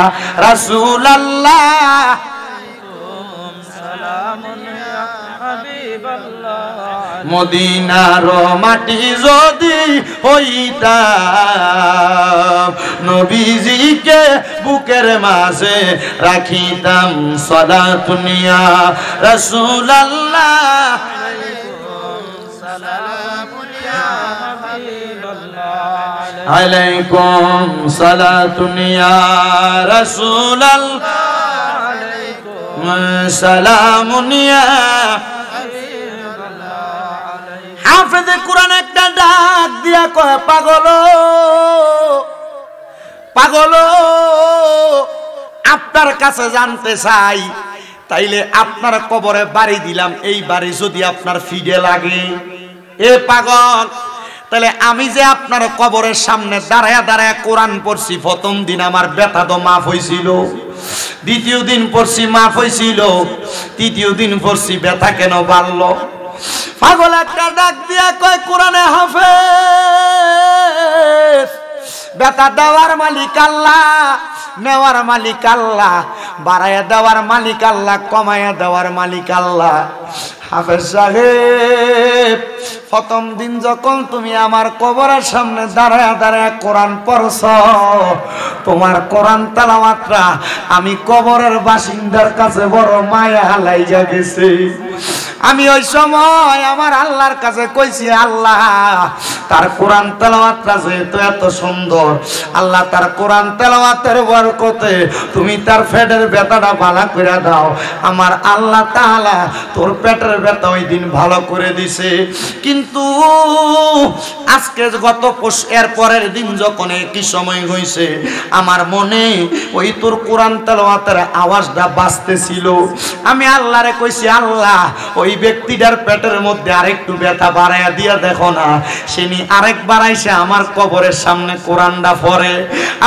রাসূলুল্লাহ আলাইকুম সালামুন ইয়া হাবিবাল্লাহ। মদিনার মাটি যদি হইতাম, নবীজিকে বুকের মাঝে রাখিতাম। সালাতুন ইয়া রাসূলুল্লাহ আলাইকুম সালামুন ইয়া হাবিবাল্লাহ আলাইকুম সালাতুন ইয়া রাসূলুল্লাহ আলাইকুম সালামুন ইয়া। হাফেজে কোরআন একটা ডাক দিয়া কয়, পাগল পাগল আপনার কাছে জানতে চাই, তাইলে আপনার কবরে বাড়ি দিলাম, এই বাড়ি যদি আপনার ফিডে লাগে, এ পাগল তাহলে আমি যে আপনার কবরের সামনে দাঁড়ায়া দাঁড়ায়া কোরআন পড়ছি, প্রথম দিন আমার ব্যথা তো মাফ হয়েছিল, দ্বিতীয় দিন পড়ছি মাফ হয়েছিল, তৃতীয় দিন পড়ছি ব্যথা কেন বাড়লো? পাগল একটা ডাক দিয়া কয়, কোরআনে হাফেজ, ব্যথা দেওয়ার মালিক আল্লাহ, নেওয়ার মালিক আল্লাহ, বাড়াইয়া দেওয়ার মালিক আল্লাহ, কমাইয়া দেওয়ার মালিক আল্লাহ। হাফেজ সাহেব, প্রথম দিন যখন তুমি আমার কবরের সামনে দাঁড়ায়া দাঁড়ায়া কোরআন পড়ছ, তোমার কোরআন তেলাওয়াতটা আমি কবরের বাসিন্দার কাছে বড় মায়া লাইগা গেছে। আমি ওই সময় আমার আল্লাহর কাছে কইছি, আল্লাহ তার কোরআন তেলাওয়াতটা যেহেতু এত সুন্দর, আল্লাহ তার কোরআন তেলাওয়াতের বরকতে তুমি তার পেটের ব্যথাটা ভালো করে দাও। আমার আল্লাহ তাআলা তোর পেটের ব্যথা ওই দিন ভালো করে দিছে। কিন্তু আজকে গত এর পরের দিন যখন একই সময় হয়েছে, আমার মনে ওই তোর কোরআন তেলাওয়াতের আওয়াজটা বাজতেছিল। আমি আল্লাহরে কইছি, আল্লাহ ওই ব্যক্তিটার পেটের মধ্যে আরেকটু ব্যথা বাড়াইয়া দিয়া দেখো না। সেনি আরেকবার আইসে আমার কবরের সামনে কোরআনটা পড়ে।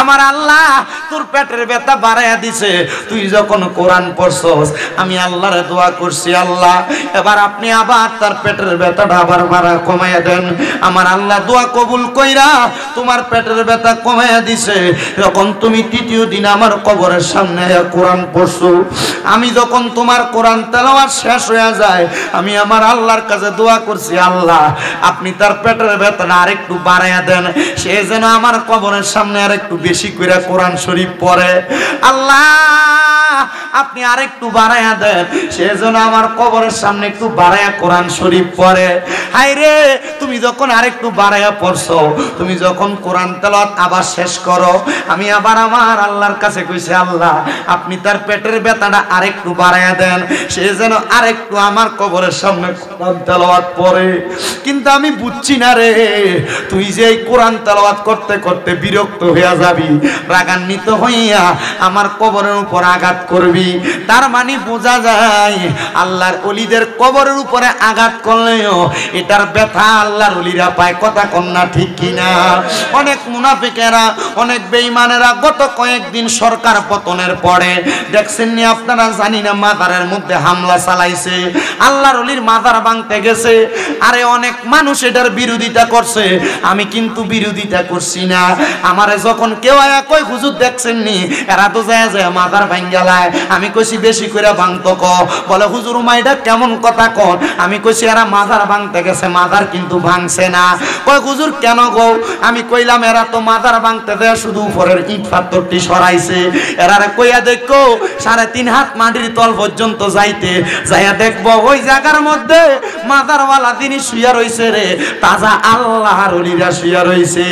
আমার আল্লাহ তোর পেটের ব্যথা বাড়াইয়া দিছে, তুই যখন কোরআন পড়ছস আমি আল্লাহরে দোয়া করছি, আল্লাহ এবার আপনি আবার তার পেটের ব্যথাটা আবার বাড়া কমাইয়া দেন। আমার আল্লাহ দোয়া কবুল কইরা তোমার পেটের ব্যথা কমাইয়া দিছে। যখন তুমি তৃতীয় দিন আমার কবরের সামনে কোরআন পড়ছো, আমি যখন তোমার কোরআন তেলাওয়াত শেষ হয়ে যায়, আমি আমার আল্লাহর কাছে দোয়া করছি, আল্লাহ আপনি তার পেটের ব্যথাটা আরেকটু বাড়াইয়া দেন, সে যেন আমার কবরের সামনে আরেকটু বেশি করে কোরআন শরীফ পড়ে। আল্লাহ আপনি আরেকটু বাড়াইয়া দেন, সে যেন আমার কবরের সামনে একটু বাড়াইয়া কোরআন শরীফ পড়ে। হায় রে, তুমি যখন আরেকটু বাড়াইয়া পড়ছো, তুমি যখন কোরআন তেলাওয়াত আবার শেষ করো, আমি আবার আমার আল্লাহর কাছে কইছি, আল্লাহ আপনি তার পেটের ব্যথাটা আরেকটু বাড়াইয়া দেন, সে যেন আরেকটু আমার কবরের সামনে কোরআন তেলাওয়াত পড়ে। কিন্তু আমি বুঝছি না রে, তুই যে এই কোরআন তেলাওয়াত করতে করতে বিরক্ত হইয়া যাবি, রাগান্বিত হইয়া আমার কবরের উপর আঘাত করবি। তার মানে বোঝা যায় আল্লাহর ওলিদের কবরের উপরে আঘাত করলেও এটার ব্যথা আল্লাহর ওলিরা পায়। কথা কন্যা ঠিক কিনা? অনেক মুনাফিকেরা, অনেক বেঈমানেরা গত কয়েকদিন সরকার পতনের পরে দেখছেন নি আপনারা, জানি না মাজারের মধ্যে হামলা চালাইছে, আল্লাহর ওলির মাজার ভাঙতে গেছে। আরে অনেক মানুষ এটার বিরোধিতা করছে, আমি কিন্তু বিরোধিতা করছি না। আমারে যখন কেউ আয়া কই হুজুর দেখছেন নি এরা তো যায় যায় মাজার ভাঙ্গালায়, আমি কইছি বেশি করে ভাঙতো ক। বলে হুজুর মাইটা কেমন কথা কন? আমি কইছি এরা মাজার ভাঙতে গেছে, মাজার কিন্তু ভাঙছে না। কয় হুজুর কেন গো? আমি কইলাম এরা তো মাজার ভাঙতে দেয়, শুধু উপরের ইট পাথরটি সরাইছে। এরারে কইয়া দেখো 3.5 হাত মাটির তল পর্যন্ত যাইতে যাইয়া দেখবো ওই জায়গার মধ্যে মাজারওয়ালা তিনি শুয়া রইছে রে, তাজা আল্লাহর ওলিরা শুয়া রইছে।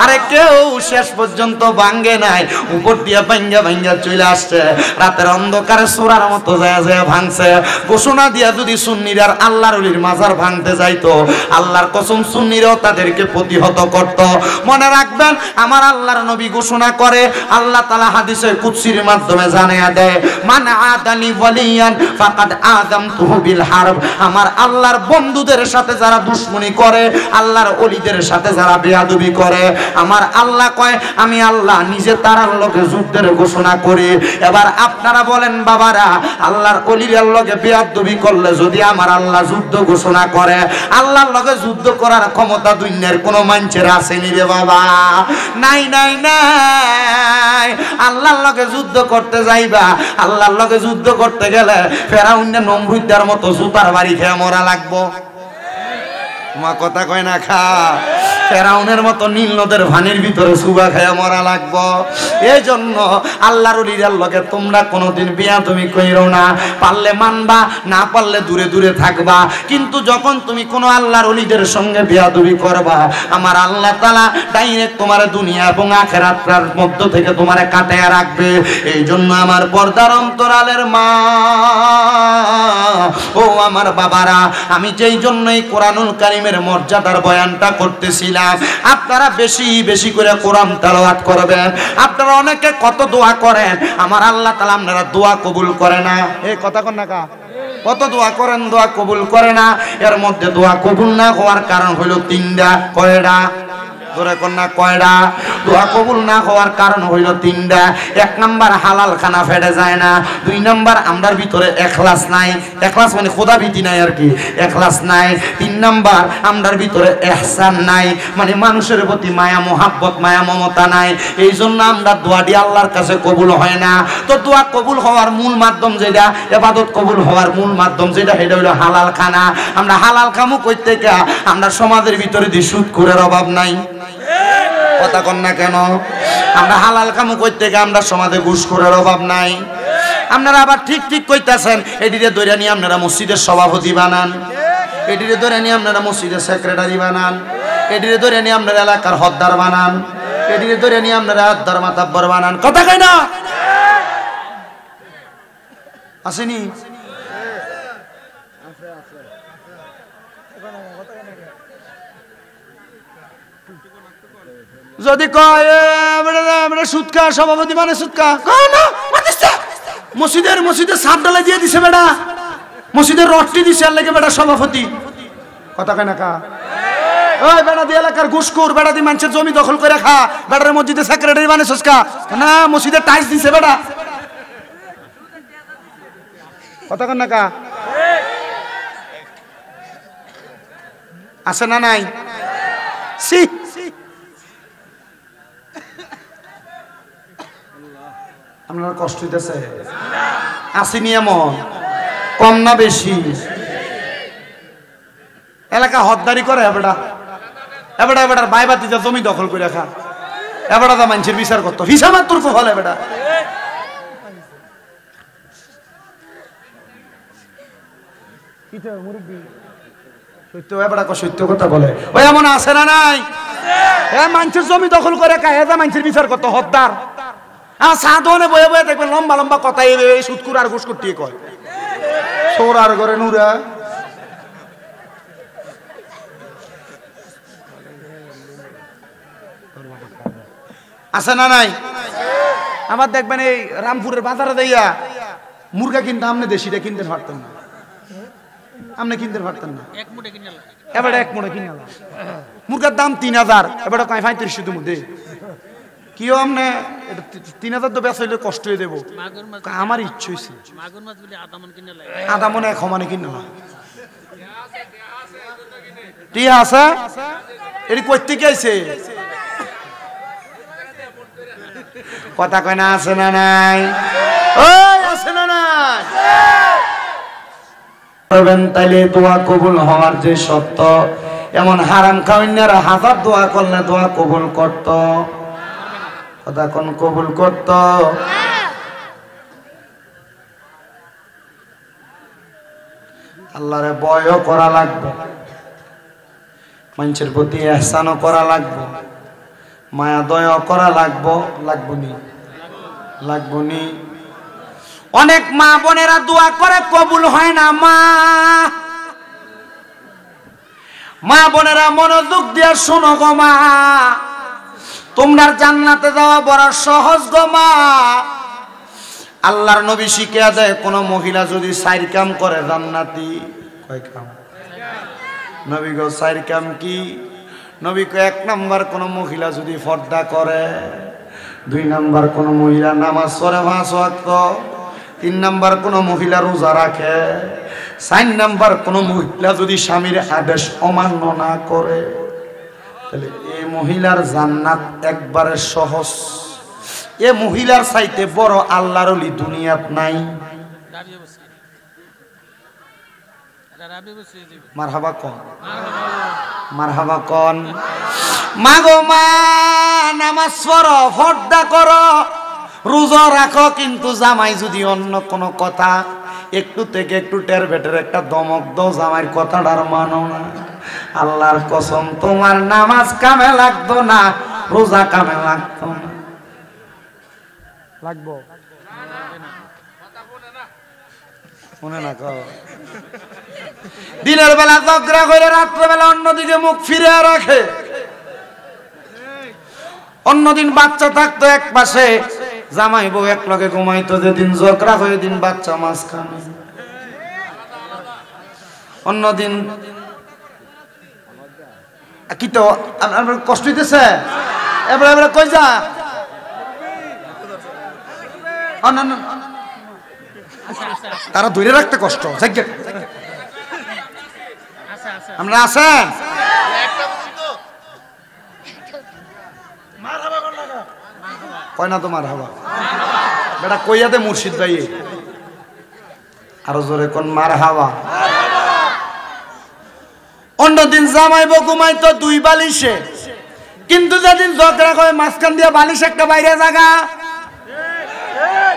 আরে কেউ শেষ পর্যন্ত ভাঙ্গে নাই, উপর দিয়া ভাঙ্গা ভাঙ্গা চলে আসছে, রাতের অন্ধকারে সোরার মতো যায় যায় ভাঙছে। ঘোষণা দিয়া যদি সুন্নিরা আর আল্লাহর ওলির মাজার ভাঙতে যাইতো, আল্লাহর কসম সুন্নিরাও তাদেরকে প্রতিহত করত। মনে রাখবেন, আমার আল্লাহর নবী ঘোষণা করে, আল্লাহ তাআলা হাদিসে কুদসির মাধ্যমে জানায়া দেয়, মান আদানি ওয়ালিয়ান ফাকাদ আযামতুহু বিল হারব। আমার আল্লাহর বন্ধুদের সাথে যারা দুশমনি করে, আল্লাহর ওলিদের সাথে যারা বেয়াদবি করে, আমার আল্লাহ কয় আমি আল্লাহ নিজে তার লগে যুদ্ধের ঘোষণা করি। এবার আপনারা বলেন বাবারা, আল্লাহর ওলির লগে বেয়াদবি করলে যদি আমার আল্লাহ যুদ্ধ ঘোষণা করে, আল্লাহর লগে যুদ্ধ করার ক্ষমতা দুনিয়ার কোনো মানুষের আসেনি রে বাবা? নাই নাই নাই। আল্লাহর লগে যুদ্ধ করতে যাইবা, আল্লাহর লগে যুদ্ধ করতে গেলে ফেরাউনের নমরুদের মতো জুতার বাড়ি খেয়ে মরা লাগবো। তোমার কথা কয় না খা, ফেরাউনের মতো নীল নদের ভানির ভিতরে সুবা খায়া মরা লাগবো। এই জন্য আল্লাহর ওলির লগে তোমরা কোনোদিন বেয়াদবি কইরো না। পারলে মানবা, না পারলে দূরে দূরে থাকবা। কিন্তু যখন তুমি কোনো আল্লাহর ওলিদের সঙ্গে বেয়াদবি করবা, আমার আল্লাহ তাআলা ডাইরেক্ট তোমার দুনিয়া এবং আখিরাতের মধ্য থেকে তোমারে কাটায়া রাখবে। এই জন্য আমার পর্দার অন্তরালের মা, ও আমার বাবারা, আমি যেই জন্যই কোরআনুল কারীমের মর্যাদার বয়ানটা করতেছিলাম, আপনারা বেশি বেশি করে কোরআন তেলাওয়াত করবেন। আপনারা অনেকে কত দোয়া করেন, আমার আল্লাহ তাআলা আপনারা দোয়া কবুল করে না। এই কথা কোন না কা? কত দোয়া করেন, দোয়া কবুল করে না। এর মধ্যে দোয়া কবুল না হওয়ার কারণ হলো 3টা। কয়টা? ধরে কন্যা কয়টা? দোয়া কবুল না হওয়ার কারণ হইল 3টা। 1 নাম্বার হালাল খানা ফেটে যায় না। 2 নাম্বার আমরার ভিতরে ইখলাস নাই। ইখলাস মানে খোদা ভীতি নাই আর কি, ইখলাস নাই। 3 নাম্বার আমরার ভিতরে ইহসান নাই, মানে মানুষের প্রতি মায়া মোহাব্বত, মায়া মমতা নাই। এই জন্য আমরা দোয়াটি আল্লাহর কাছে কবুল হয় না। তো দোয়া কবুল হওয়ার মূল মাধ্যম যেটা, ইবাদত কবুল হওয়ার মূল মাধ্যম যেটা, সেটা হলো হালাল খানা। আমরা হালাল খামু কই থেকে? আমরা সমাজের ভিতরে যে সুদ করার অভাব নাই। কথা কন না কেন? আমরা হালাল কামু করতে গিয়ে আমরা সমাজে ঘুষখোরের অভাব নাই। আপনারা আবার ঠিক ঠিক কইতাছেন, এদিকে দইরা নিয়ে আপনারা মসজিদের সভাপতি বানান। এটিরে ধরে নিয়ে আপনারা মসজিদের সেক্রেটারি বানান, এটিরে ধরে নিয়ে আপনারা এলাকার হদ্দার বানান, এটিরে ধরে নিয়ে আপনারা হদ্দার মাতাব্বর বানান। কথা কয় না? আসেনি? যদি কয় সুৎকা সভাপতি মানে সুৎকা, মসজিদের সাপ ডালা দিয়ে দিছে বেটা, মসজিদের রডটি দিছে আর লেগে বেটা সভাপতি। কথা কয় না কা? ওই বেটা দিয়ে এলাকার ঘুষখোর, বেটা দিয়ে মানুষের জমি দখল করে খা, বেটার মসজিদের সেক্রেটারি মানে সুৎকা না, মসজিদের টাইলস দিছে বেটা। কথা কয় না কা? আছে না নাই? সি আপনার কষ্ট হইতেছে? আসেনি এমন? কম না বেশি? এলাকা হদ্দারি করে এবারটা, এবারটার বাইবাতিতে জমি দখল করে রাখা, এবারটা মানুষের বিচার করতো হিসাব তোর ফল এবারটা। সত্য এবারটা সত্য কথা বলে। ওই এমন আছে না নাই? মানুষের জমি দখল করে খায়, মানুষের বিচার করতো হদ্দার। সাধনে বয়ে বয়ে দেখবেন লম্বা লম্বা কথা সুৎকুর আর ঘুষকুর টিয়ে কয় সোর আর করে নুরা। আছে না নাই? আবার দেখবেন এই রামপুরের বাজারে দেইয়া মুরগা কিনতে আপনি দেশিটা কিনতে পারতেন না, আপনি কিনতে পারতেন না, এবার এক মোড়ে কিনে মুরগার দাম 3000, এবার কয় 3500 মধ্যে কি আমনে 3000 তো বেশ হইলে কষ্ট হয়ে দেবো। আমার ইচ্ছে হয়েছে আধা মনে এক সমানে কিনে ঠিক আছে। এটি করতে কি আইছে? কথা কয় না? আছে না নাই? আছে না নাই? তাইলে দোয়া কবুল হওয়ার যে সত্য, এমন হারাম খাওয়াইনারা হাজার দোয়া করলে দোয়া কবুল করত। কথা কোন কবুল করত? আল্লাহরে ভয়ও করা লাগবে, মানুষের প্রতি ইহসানও করা লাগবে, মায়া দয়া করা লাগবো নি। অনেক মা বোনেরা দোয়া করে কবুল হয় না। মা বোনেরা মনোযোগ দিয়ে শোনো গো মা, তোমরা জান্নাতে যাওয়া বড় সহজ গো মা। আল্লাহর নবী শিখিয়ে দেয়, কোন মহিলা যদি 4 কাম করে জান্নাতি। কয় কাম? নবী গো 4 কাম কি? নবী কয় 1 নাম্বার কোন মহিলা যদি পর্দা করে, 2 নাম্বার কোন মহিলা নামাজ পড়ে 5 ওয়াক্ত, 3 নাম্বার কোন মহিলা রোজা রাখে, 4 নাম্বার কোন মহিলা যদি স্বামীর আদেশ অমান্য না করে। তাহলে এই মহিলার জান্নাত একবারে সহজ। এ মহিলার চাইতে বড় আল্লাহর ওলি দুনিয়াত নাই। মারহাবা কোন? মারহাবা কোন? মাগো মা, নামাজ পড়ো, পর্দা করো, রোজা রাখো, কিন্তু জামাই যদি অন্য কোনো কথা একটু থেকে একটু টের বেটের একটা দমক দাও, জামাইয়ের কথাটার মানো না। আল্লাহর কসম, তোমার নামাজ কামে লাগতো না, রোজা কামে লাগতো না। লাগবো মনে না কো? দিনের বেলা ঝগড়া করে রাত্রেবেলা অন্যদিকে মুখ ফিরে রাখে। অন্যদিন বাচ্চা থাকতো এক পাশে, জামাই বউ এক লগে ঘুমাইতো, যেদিন ঝগড়া হয়ে দিন বাচ্চা মাঝখানে। অন্যদিন কি তো কষ্ট হইতেছে। এবারে কই যা তারা ধরে রাখতে কষ্ট। আমরা আছেন কয় না তোমার হাবা বেটা কইয়াতে মুর্শিদ ভাই আরো জোরে কোন মার হাওয়া। অন্যদিন জামাই বউ ঘুমাইতো 2 বালিশে, কিন্তু যেদিন ঝগড়া করে মাঝখান দিয়ে বালিশ একটা বাইরে জায়গা।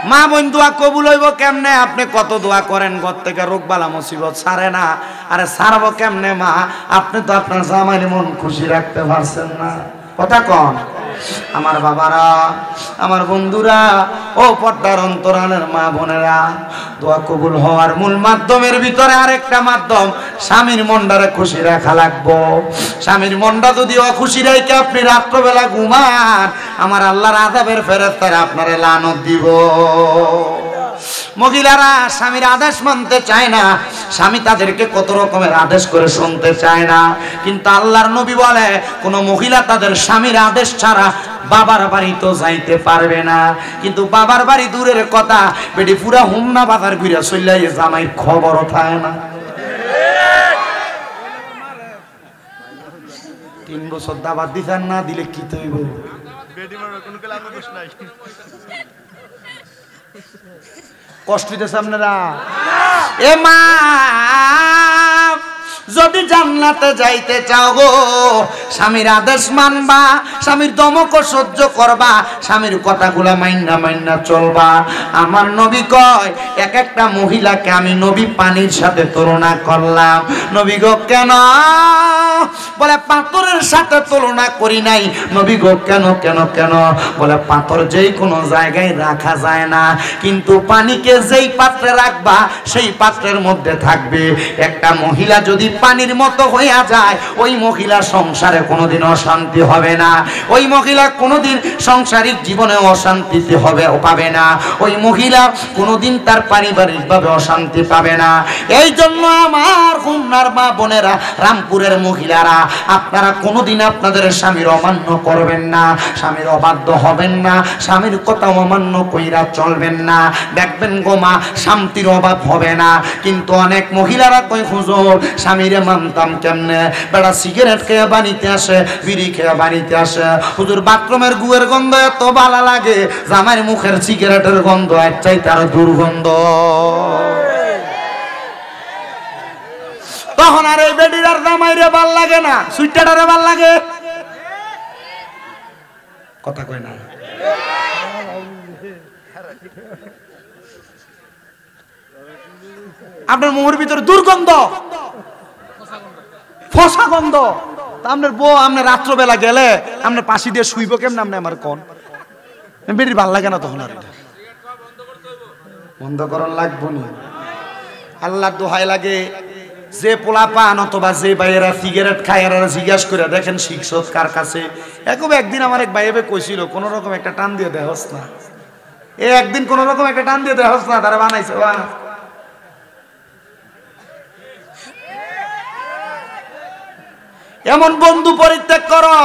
মা বোন দোয়া কবুল হইব কেমনে? আপনি কত দোয়া করেন, ঘর থেকে রোগ বালা মুসিবত ছাড়ে না। আরে ছাড়বো কেমনে মা? আপনি তো আপনার জামাইয়ের মন খুশি রাখতে পারছেন না। কথা কন আমার বাবারা, আমার বন্ধুরা, ও পর্দার অন্তরালের মা বোনেরা, দোয়া কবুল হওয়ার মূল মাধ্যমের ভিতরে আরেকটা মাধ্যম, স্বামীর মনটারে খুশি রাখা লাগবো। স্বামীর মনটা যদি অখুশি রেখে আপনি রাত্রবেলা ঘুমান, আমার আল্লাহর আযাবের ফেরেশতারা আপনারে লানত দিব। মহিলারা স্বামীর আদেশ মানতে চায় না, স্বামী তাদেরকে কত রকমের আদেশ করে শুনতে চায় না, কিন্তু আল্লাহর নবী বলে কোন মহিলা তাদের স্বামীর আদেশ ছাড়া বাবার বাড়ি তো যাইতে পারবে না। কিন্তু বাবার বাড়ি দূরের কথা, বেটি পুরা হুমনা বাজার ঘুরে চললাই জামাইয়ের খবরও থাকে না। 3 বছর দাবাত দিতেন না, দিলে কি তৈব? কষ্ট দিতেছে আপনারা? এ মা, যদি জান্নাতে যাইতে চাও গো, স্বামীর আদেশ মানবা, স্বামীর দমক সহ্য করবা, স্বামীর কথাগুলা মাইন্না মাইন্না চলবা। আমার নবী কয়, এক একটা মহিলাকে আমি নবী পানির সাথে তুলনা করলাম। নবী গো কেন? বলে পাথরের সাথে তুলনা করি নাই। নবী গো কেন কেন কেন? বলে পাথর যেই কোনো জায়গায় রাখা যায় না, কিন্তু পানিকে যেই পাত্রে রাখবা সেই পাত্রের মধ্যে থাকবে। একটা মহিলা যদি পানির মতো হইয়া যায়, ওই মহিলা সংসারে কোনোদিন অশান্তি হবে না, ওই মহিলা কোনোদিন সাংসারিক জীবনে অশান্তিতে হবে পাবে না, ওই মহিলা কোনোদিন তার পারিবারিকভাবে অশান্তি পাবে না। এই জন্য আমার খুলনার মা বোনেরা, রামপুরের মহিলারা, আপনারা কোনোদিন আপনাদের স্বামীর অমান্য করবেন না, স্বামীর অবাধ্য হবেন না, স্বামীর কথা অমান্য কইরা চলবেন না। দেখবেন গো মা, শান্তির অভাব হবে না। কিন্তু অনেক মহিলারা কই হুজুর স্বামীরে মানতাম কেমনে? বেড়া সিগারেট খেয়ে বাড়িতে আসে, বিড়ি খেয়ে বাড়িতে আসে, হুজুর বাথরুমের গুয়ের গন্ধ এত ভালো লাগে, জামাইয়ের মুখের সিগারেটের গন্ধ এর চাইতে আরো দুর্গন্ধ। তখন আর এই বেডির আর জামাইরে ভাল লাগে না, সুইটারে ভাল লাগে। কথা কয় না? আপনার মুখের ভিতরে দুর্গন্ধ, ফসা গন্ধ। আপনার বউ আপনার রাত্রবেলা গেলে আপনার পাশি দিয়ে শুইব কেমন? আপনি আমার কোন বেডির ভাল লাগে না, তখন আর এটা বন্ধ করার লাগবো না। আল্লাহর দোহাই লাগে, যে পোলা পান অথবা যে ভাইয়েরা সিগারেট খায় এরা জিজ্ঞাসা করে দেখেন শিক্ষক কার কাছে। একদিন আমার এক ভাইয়ে কইছিল, কোন রকম একটা টান দিয়ে দেহস না, একদিন কোন রকম একটা টান দিয়ে দেহস না, তারা বানাইছে। এমন বন্ধু পরিত্যাগ করো,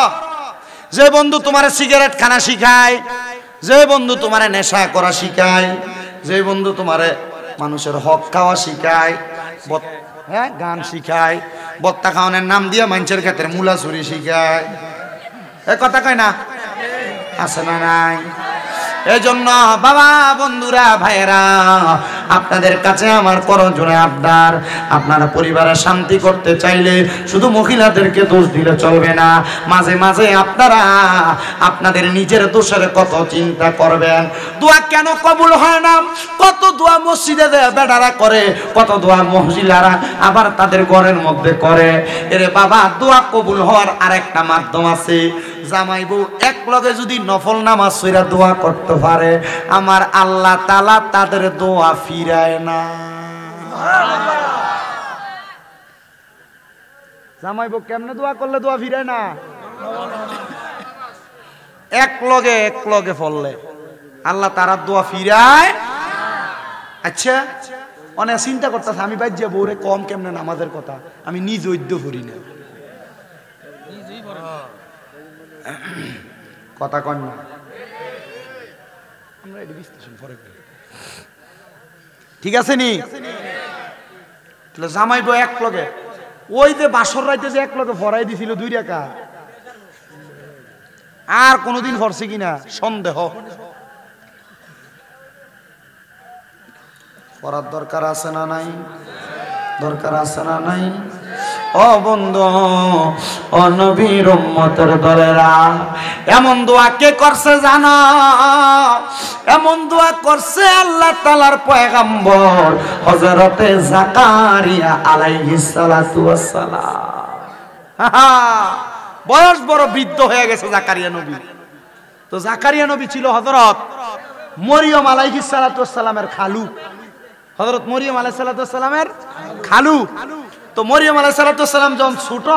যে বন্ধু তোমার সিগারেট খানা শিখায়, যে বন্ধু তোমার নেশা করা শিখায়, যে বন্ধু তোমার মানুষের হক খাওয়া শিখায়, গান শিখায়, বত্তা খাওয়ানোর নাম দিয়ে মানুষের ক্ষেত্রে মূলা ছুরি শিখায়। এ কথা কয় না? আছে না নাই? এই জন্য বাবা, বন্ধুরা, ভাইয়েরা, আপনাদের কাছে আমার করজোড়ে আবদার, আপনারা পরিবারে শান্তি করতে চাইলে শুধু মহিলাদেরকে দোষ দিলে চলবে না। মাঝে মাঝে আপনারা আপনাদের নিজের দোষের কত চিন্তা করবেন। দোয়া কেন কবুল হয় না? কত দোয়া মসজিদে বেটারা করে, কত দোয়া মহিলারা আবার তাদের ঘরের মধ্যে করে। এরে বাবা, দোয়া কবুল হওয়ার আরেকটা মাধ্যম আছে। জামাই বউ এক লগে যদি নফল নামাজ পড়া দোয়া করতে পারে, আমার আল্লাহ তাআলা তাদের দোয়া ফিরায় না। জামাই বউ কেমনে দোয়া করলে দোয়া ফিরায় না? এক লগে ফললে আল্লাহ তারা দোয়া ফিরায়। আচ্ছা, অনেক চিন্তা করতেছে, আমি বাইর যে বউরে কম কেমনে নামাজের কথা, আমি নিজ ঐদ্য করি না। কথা কন না, আমরা এটা বিশ্লেষণ পরে করি, ঠিক আছে নি? জামাই বউ এক লগে, ওই যে বাসর রাইতে যে এক লগে ফরাই দিছিল 2 টাকা, আর কোনদিন ফরছে কিনা সন্দেহ। করার দরকার আছে না নাই? দরকার আছে না নাই? ও বন্ধু, ও নবীর উম্মতের দলেরা, এমন দোয়া কে করছে জানো? এমন দোয়া করছে আল্লাহ তাআলার পয়গম্বর হযরতে জাকারিয়া আলাইহিস সালাতু ওয়াস সালাম। বয়স বড় বৃদ্ধ হয়ে গেছে জাকারিয়া নবী। তো জাকারিয়া নবী ছিল হযরত মরিয়ম আলাইহিস সালাতু ওয়াস সালামের খালু। হযরত মরিয়ম আলাইহিস সালাতু ওয়াস সালামের খালু। তো মরিয়ম আলাইহিস সালাতু ওয়াস সালাম যখন ছোট,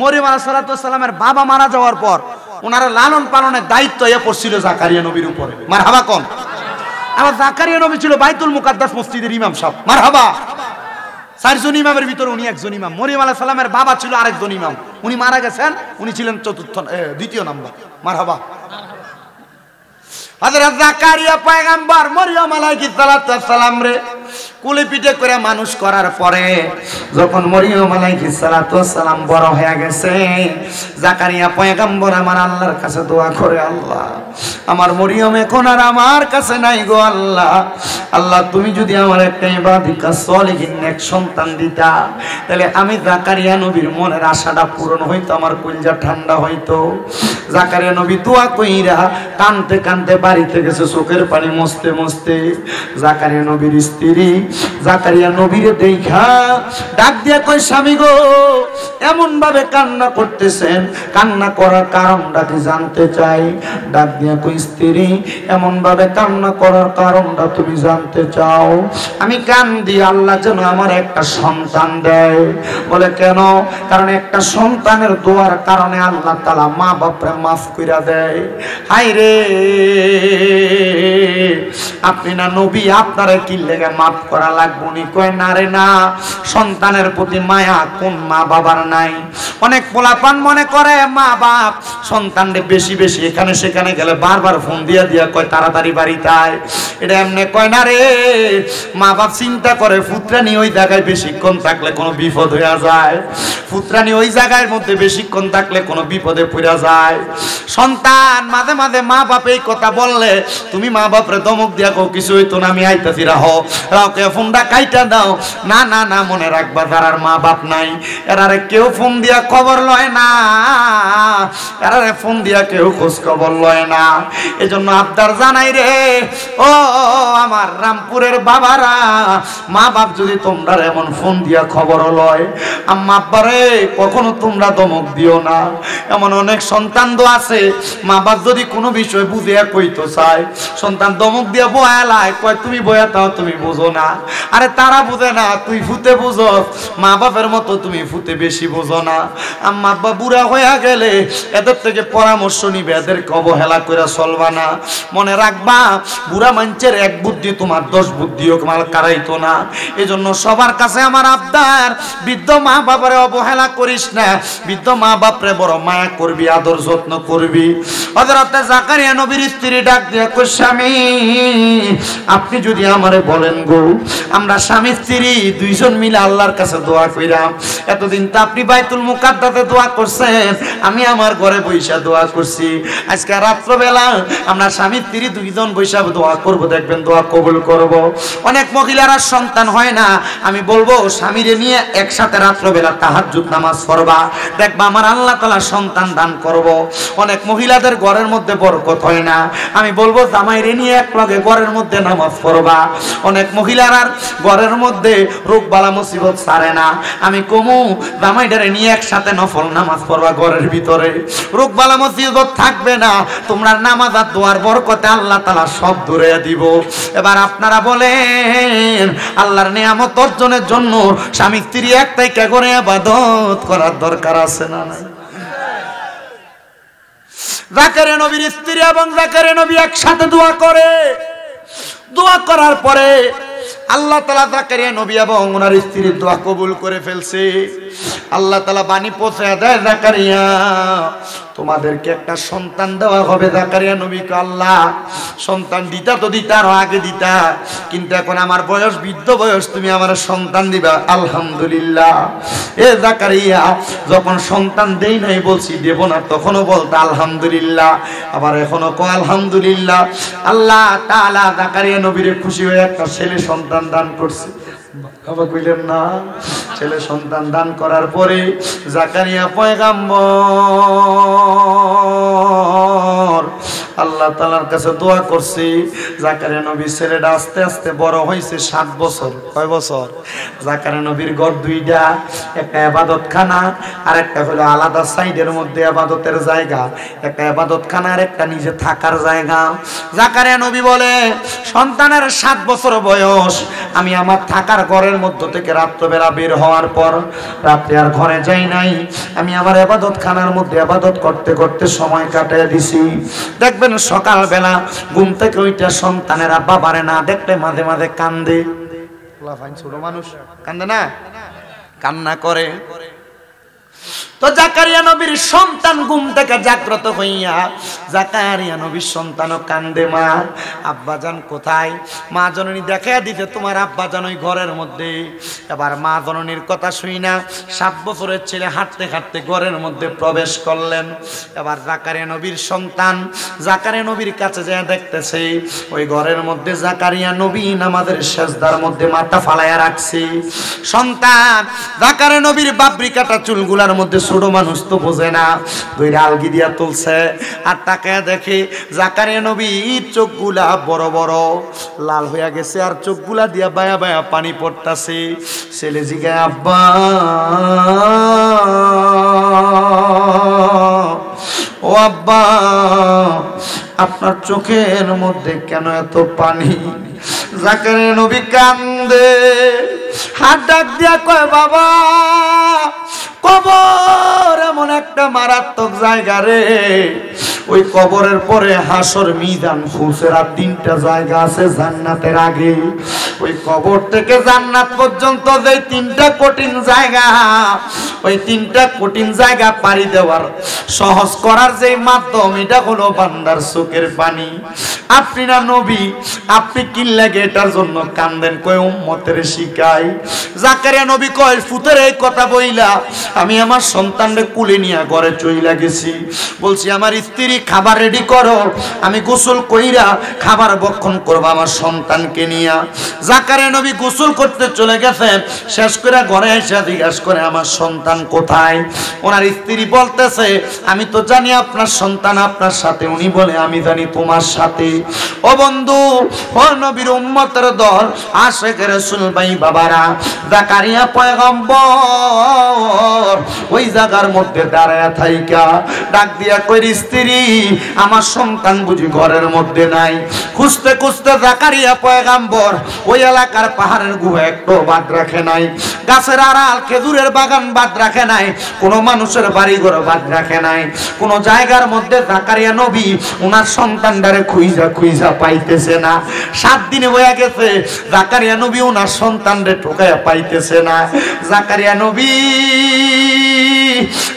মরিয়ম আলাইহিস সালাতু ওয়াস সালামের বাবা মারা যাওয়ার পর ওনারা লালন পালনের দায়িত্ব এ পড়ছিল জাকারিয়া নবীর উপরে। মারহাবা কোন? আমার জাকারিয়া নবী ছিল বাইতুল মুকাদ্দাস মসজিদের ইমাম সাহেব। মারহাবা। 4 জন ইমামের ভিতরে উনি একজন ইমাম। মরিয়ম আলাইহিস সালামের বাবা ছিল আরেকজন ইমাম, উনি মারা গেছেন, উনি ছিলেন দ্বিতীয় নাম্বার। মারহাবা। হযরত জাকারিয়া পয়গম্বর মরিয়ম আলাইহিস সালাম রে কুলে পিঠে করে মানুষ করার পরে যখন মরিয়ম আলাইহিস সালাম বড় হয়ে গেছে, জাকারিয়া পয়গম্বর আমার আল্লাহর কাছে দোয়া করে, আল্লাহ আমার মরিয়ম এখন আর আমার কাছে নাই গো আল্লাহ, আল্লাহ তুমি যদি আমার একটা ইবাদিকা সলিহিন নেক সন্তান দিতা, তাহলে আমি জাকারিয়া নবীর মনের আশাটা পূরণ হইতো, আমার কলিজা ঠান্ডা হইতো। জাকারিয়া নবী দোয়া কইরা কানতে কানতে বাড়িতে গেছে, চোখের পানি মুছতে মুছতে। জাকারিয়া নবীর স্ত্রী জাকারিয়া নবীরে দেখা ডাক দিয়া কই, স্বামী গো এমন ভাবে কান্না করতেছেন, কান্না করার কারণটা কি জানতে চাই। ডাক দিয়া কই, স্ত্রী এমন ভাবে কান্না করার কারণটা তুমি জানতে চাও? আমি কান্দি আল্লাহ যেন আমার একটা সন্তান দেয়। বলে কেন? কারণ একটা সন্তানের দোয়ার কারণে আল্লাহ তাআলা মা বাপরে মাফ কইরা দেয়। হাই রে, আপনি না নবী, আপনারে কি লেগে মাফ করা লাগবে? উনি কয় না রে না, সন্তানের প্রতি মায়া কোন মা বাবার নাই? অনেক পোলাপান মনে করে মা বাপ সন্তানরে বেশি বেশি এখানে সেখানে গেলে বারবার ফোন দিয়া দিয়া কয় তাড়াতাড়ি বাড়িতে আয়। এটা এমনি কয় না রে, মা বাপ চিন্তা করে পুত্রানি ওই জায়গায় বেশিক্ষণ থাকলে কোনো বিপদ হইয়া যায়, পুত্রানি ওই জায়গার মধ্যে বেশিক্ষণ থাকলে কোনো বিপদে পড়া যায়। সন্তান মাঝে মাঝে মা বাপ এই কথা বললে তুমি মা বাপরে ধমক দিয়া কও, কিছু হইতো না, আমি আইতাছি, রাহো রাওকে ফোনটা কাইটা দাও। না না না, মনে রাখবা যারার মা বাপ নাই এরারে কেউ ফোন দিয়া খবর লয় না, এরারে ফোন দিয়া কেউ খোঁজ খবর লয় না। এজন্য আবদার জানাই রে ও আমার রামপুরের বাবারা, মা বাপ যদি তোমরা এমন ফোন দিয়া খবর লয়, আম্মা আব্বারে কখনো তোমরা ধমক দিও না। এমন অনেক সন্তান তো আছে মা বাপ যদি কোনো বিষয় বুঝিয়া কইতো চায়, সন্তান ধমক দিয়া বয়ালায়, কয় তুমি বয়া তাও তুমি বুঝো না। আরে তারা বুঝে না, তুই ফুতে বুঝো, মা বাপের মতো তুমি ফুতে বেশি বুঝো না। আম্মা আব্বা বুড়া হয়ে গেলে এদের থেকে পরামর্শ নিবে, এদেরকে অবহেলা করে চলবা না। মনে রাখবা বুড়া মানুষের এক বুদ্ধি তোমার 10 বুদ্ধিও তোমার কারাইতো না। এজন্য সবার কাছে আমার আবদার, বৃদ্ধ মা বাবারে অবহেলা করিস না, বৃদ্ধ মা বাপরে বড় মায়া করবি, আদর যত্ন করবি। হযরত জাকারিয়া নবীর স্ত্রী ডাক দিয়া কই, স্বামী আপনি যদি আমারে বলেন গো, আমরা স্বামী স্ত্রী দুইজন মিলে আল্লাহর কাছে দোয়া কইরাম। এতদিন তো আপনি বাইতুল মুকাদ্দাসে দোয়া করছেন, আমি আমার ঘরে বইসা দোয়া করছি। আজকে রাত্রবেলা আমরা স্বামী স্ত্রী দুইজন বইসা দোয়া করব, দেখবেন দোয়া কবুল করব। অনেক মহিলারা সন্তান হয় না, আমি বলবো স্বামীরে নিয়ে একসাথে রাত্রবেলা তাহাজ্জুদ নামাজ পড়বা, দেখবা আমার আল্লাহ তাআলা সন্তান দান করব। অনেক মহিলাদের ঘরের মধ্যে বরকত হয় না, আমি বলবো জামাইরে নিয়ে একলগে ঘরের মধ্যে নামাজ পড়বা। অনেক মহিলার ঘরের মধ্যে রোগ বালা মুসিবত ছাড়ে না, আমি কমু জামাইটারে নিয়ে একসাথে নফল নামাজ পড়বা, ঘরের ভিতরে রোগ বালা মুসিবত থাকবে না, তোমরা নামাজ আর দোয়ার বরকতে আল্লাহ তাআলা সব দূরে দিব। এবার আপনারা বলেন, আল্লাহর নিয়ামত অর্জনের জন্য স্বামী স্ত্রী একটাই কে করে ইবাদত করার দরকার আছে না নাই? জাকারিয়া নবীর স্ত্রী এবং জাকারিয়া নবী একসাথে দোয়া করে। দোয়া করার পরে আল্লাহ তাআলা জাকারিয়া নবী এবং ওনার স্ত্রীর দোয়া কবুল করে ফেলছে। আল্লাহ তাআলা বাণী পৌঁছায় দেয়, জাকারিয়া তোমাদেরকে একটা সন্তান দেওয়া হবে। জাকারিয়া নবীকে আল্লাহ সন্তান দিতা তো দিতা, আরো আগে দিতা, কিন্তু এখন আমার বয়স বৃদ্ধ বয়স, তুমি আমার সন্তান দিবা। আলহামদুলিল্লাহ। এ জাকারিয়া যখন সন্তান দেই নাই বলছি দেব না, তখনও বলতে আলহামদুলিল্লাহ, আবার এখনো কো আলহামদুলিল্লাহ। আল্লাহ তাআলা জাকারিয়া নবীর খুশি হয়ে একটা ছেলে সন্তান দান করছে। আবার কইলেন না। ছেলে সন্তান দান করার পরে জাকারিয়া পয়গাম্বর আল্লাহ তাআলার কাছে দোয়া করছি। জাকারিয়া নবীর ছেলেটা আস্তে আস্তে বড় হয়েছে 7 বছর। কয় বছর? জাকারিয়া নবীর ঘর দুইটা, একটা ইবাদতখানা আর একটা হলো আলাদা সাইডের মধ্যে ইবাদতের জায়গা, একটা ইবাদতখানা আর একটা নিজে থাকার জায়গা। জাকারিয়া নবী বলে সন্তানের 7 বছর বয়স, আমি আমার থাকার ঘরের মধ্য থেকে রাত্রবেলা বের হওয়ার পর রাতে আর ঘরে যাই নাই, আমি আমার ইবাদতখানার মধ্যে ইবাদত করতে করতে সময় কাটিয়ে দিছি। দেখবেন সকালবেলা ঘুম থেকে ওইটা সন্তানেরা বাবারে না দেখলে মাঝে মাঝে কান্দে। ছোট মানুষ কান্দে না, কান্না করে। তো জাকারিয়া নবীর সন্তান ঘুম থেকে জাগ্রত হইয়া জাকারিয়া নবীর সন্তানও কান্দে, মা আব্বাজান কোথায়? মা জননী দেখা দিতে তোমার আব্বাজান ওই ঘরের মধ্যে। এবার মা জননীর কথা শুই না 7 বছরের ছেলে হাঁটতে হাঁটতে ঘরের মধ্যে প্রবেশ করলেন। এবার জাকারিয়া নবীর সন্তান জাকারিয়া নবীর কাছে যায় দেখতেছে ওই ঘরের মধ্যে জাকারিয়া নবী নামাজের সেজদার মধ্যে মাথা ফালাইয়া রাখছে। সন্তান জাকারিয়া নবীর বাবরি কাটা চুলগুলার মধ্যে ছোট মানুষ তো বোঝে না, দুই আলগি দিয়া তুলছে আর তাকে দেখে জাকারিয়া নবীর চোখগুলা বড় বড় লাল হইয়া গেছে আর চোখগুলা দিয়া বায়া বায়া পানি পড়তাছে। ছেলে জিগায় আব্বা ও আব্বা আপনার চোখের মধ্যে কেন এত পানি? জাকারিয়া নবী কান্দে, হাত ডাক দিয়া কয় বাবা কবর এমন একটা মারাত্মক জায়গা রে, ওই কবরের পরে হাসর মিজান ফুলসেরা 3টা জায়গা আছে জান্নাতের আগে। ওই কবর থেকে জান্নাত পর্যন্ত যে 3টা কঠিন জায়গা, ওই 3টা কঠিন জায়গা পাড়ি দেওয়ার সহজ করার যে মাধ্যম এটা হলো বান্দার চোখের পানি। আপনি না নবী, আপনি কি লাগে এটার জন্য কান্দেন? কয় উম্মতের শিখাই। জাকারিয়া নবী কয় ফুতের এই কথা বইলা আমি আমার সন্তানরে কুলে নিয়ে ঘরে চইলা গেছি, বলছি আমার স্ত্রী খাবার রেডি করো, আমি গোসল কইরা খাবার বক্ষণ করব আমার সন্তানকে নিয়ে। জাকারিয়া নবী গোসল করতে চলে গেছেন, শেষ করে ঘরে এসে জিজ্ঞাসা করে আমার সন্তান কোথায়? ওনার স্ত্রী বলতেছে আমি তো জানি আপনার সন্তান আপনার সাথে। উনি বলে আমি জানি তোমার সাথে। ও বন্ধু, ও নবীর উম্মতের দল, আশিক রাসূল ভাই বাবারা, জাকারিয়া পয়গম্বর ওই জায়গার মধ্যে দাঁড়ায়া থাইকা ডাক দিয়া কই স্ত্রী আমার সন্তান বুঝি ঘরের মধ্যে নাই? খুঁজতে খুঁজতে জাকারিয়া পয়গম্বর ওই এলাকার পাহাড়ের গুহা একটু বাদ রাখে নাই, গাছের আড়াল খেজুরের বাগান বাদ রাখে নাই, কোনো মানুষের বাড়ি ঘর বাদ রাখে নাই, কোনো জায়গার মধ্যে জাকারিয়া নবী ওনার সন্তানটারে খুঁজা খুঁজা পাইতেছে না। 7 দিন হয়ে গেছে জাকারিয়া নবী ওনার সন্তানরে ঠোকায়া পাইতেছে না। জাকারিয়া নবী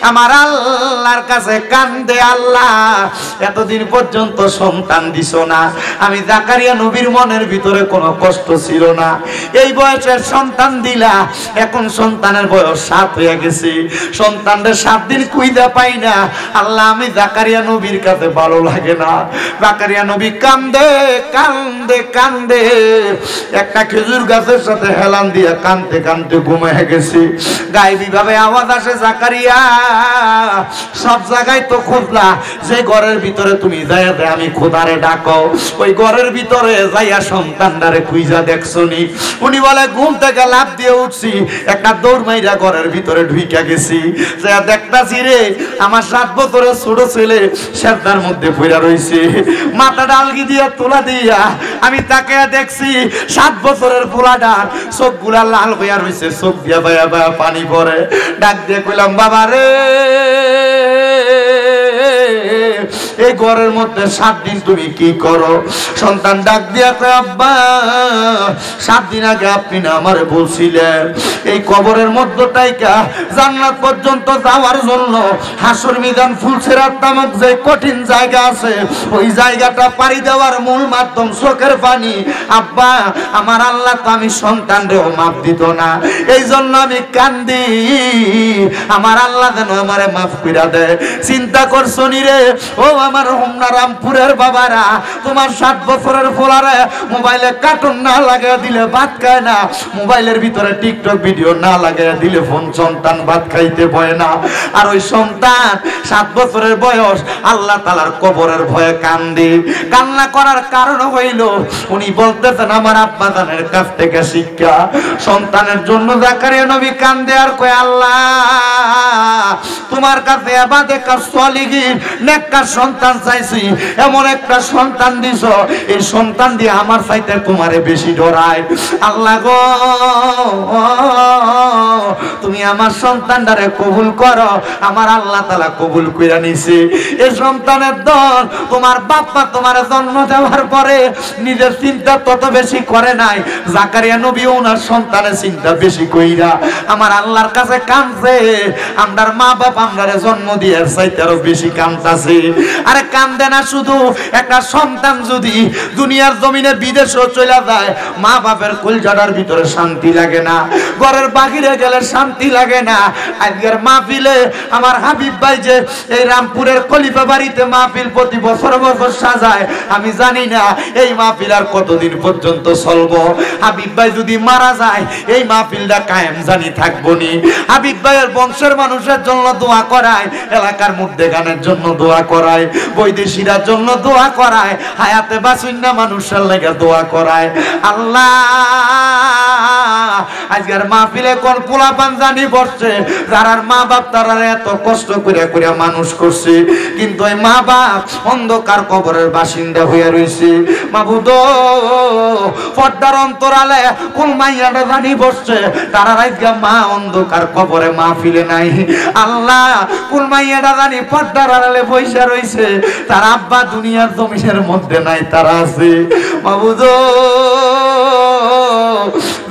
আমার আল্লাহর কাছে কান্দে, আল্লাহ এতদিন পর্যন্ত সন্তান দিছো না। আমি জাকারিয়া নবীর মনের ভিতরে কোনো কষ্ট ছিল না, এই বয়সের সন্তান দিলা, এখন সন্তানের বয়স 7 হয়ে গেছে, সন্তানদের 7 দিন খুঁজা পাই না। আল্লাহ আমি জাকারিয়া নবীর কাছে ভালো লাগে না। জাকারিয়া নবী কান্দে কান্দে কান্দে একটা খেজুর গাছের সাথে হেলান দিয়ে কান্দতে কান্দতে ঘুমিয়ে গেছে। গায়েবী ভাবে আওয়াজ আসে জাকারিয়া সব জায়গায় তো খুঁজলা, যে ঘরের ভিতরে তুমি যাইয়া দে আমি খোদারে ডাকো, ওই ঘরের ভিতরে যাইয়া সন্তানটারে খুঁজা দেখছনি? উনি বলে ঘুম থেকে লাফ দিয়ে উঠছি, একটা দৌড় মাইরা ঘরের ভিতরে ঢুইকা গেছি, যা দেখতাছি রে আমার 7 বছরের ছোট ছেলে সেজদার মধ্যে পড়া রইছে, মাথা ডালগি দিয়া তোলা দিয়া আমি তাকে দেখছি 7 বছরের পোলাটা চোখগুলা লাল হইয়া রইছে, চোখ দিয়া বায়া বায়া পানি পড়ে। ডাক দিয়ে কইলাম বাবা রে এই ঘরের মধ্যে 7 দিন তুমি কি করো? সন্তান ডাক দিয়া কয় আব্বা 7 দিন আগে আপনি না আমারে বলছিলেন এই কবরের মধ্যটাইকা জান্নাত পর্যন্ত যাওয়ার জন্য হাসর মিজান ফুলসিরাত নামক যে কঠিন জায়গা আছে ওই জায়গাটা পাড়ি দেওয়ার মূল মাধ্যম চোখের পানি। আব্বা আমার আল্লাহ তো আমি সন্তানরেও মাফ দিত না, এই জন্য আমি কান্দি, আমার আল্লাহ যেন আমারে মাফ কইরা দেয়। চিন্তা করছো নি রে ও আমার হোমনা রামপুরের বাবারা, তোমার 7 বছরের ফোলারে মোবাইলে কার্টুন না লাগাইয়া দিলে ভাত খায় না, মোবাইলের ভিতরে টিকটক ভিডিও না লাগাইয়া দিলে ফোন সন্তান ভাত খাইতে পারে না। আর ওই সন্তান 7 বছরের বয়স আল্লাহ তাআলার কবরের ভয়ে কান্দে। কান্না করার কারণ হইল উনি বলতেছেন আমার আব্বা জানের কাছ থেকে শিক্ষা। সন্তানের জন্য জাকারিয়া নবী কান্দে আর কয় আল্লাহ তোমার কাছে ইবাদে কার সলিহিন নেককার সন্তান চাইছি, এমন একটা সন্তান দিছো এই সন্তান দিয়ে আমার চাইতে তোমারে বেশি ডরায়। আল্লাহ গো তুমি আমার সন্তানটারে কবুল করো। আমার আল্লাহ তাআলা কবুল কইরা নিছে। এই সন্তানের দল তোমার বাপ্পা তোমার জন্ম দেওয়ার পরে নিজের চিন্তা তত বেশি করে নাই, জাকারিয়া নবী ওনার সন্তানের চিন্তা বেশি কইরা আমার আল্লাহর কাছে কাঁদছে। আমরার মা বাপ আমরারে জন্ম দিয়ে চাইতে আরো বেশি কাঁদতাছে। আরে কান্দে না শুধু, একটা সন্তান যদি দুনিয়ার জমিনে বিদেশেও চলে যায় মা বাপের কলজাটার ভিতরে শান্তি লাগে না, ঘরের বাহিরে গেলে শান্তি লাগে না। আজকের মাহফিলে আমার হাবিব ভাই যে এই রামপুরের খলিফা বাড়িতে মাহফিল প্রতি বছর বছর সাজায়, আমি জানি না এই মাহফিল আর কতদিন পর্যন্ত চলবো। হাবিব ভাই যদি মারা যায় এই মাহফিলটা কায়েম জানি থাকবো নি। হাবিব ভাইয়ের বংশের মানুষের জন্য দোয়া করায়, এলাকার মধ্যে গানের জন্য দোয়া করায়, বৈদেশিরা জন্য দোয়া করায়, হায়াতে বাসিন্দা মানুষের লেগে দোয়া করায়। আল্লাহ আজকের মাহফিলে কোন পোলাপান জানি বসছে যারার মা বাপ তারা এত কষ্ট করে করে মানুষ করছে, কিন্তু ওই মা বাপ অন্ধকার কবরের বাসিন্দা হয়ে রয়েছে। মাবুদ পর্দার অন্তরালে কোন মাইয়াটা জানি বসছে তারা আজকে মা অন্ধকার কবরে মাহফিলে নাই। আল্লাহ কোন মাইয়াটা জানি পর্দার আড়ালে বইসা রয়েছে তার আব্বা দুনিয়ার জমিনের মধ্যে নাই, তারা আছে। মাবুদ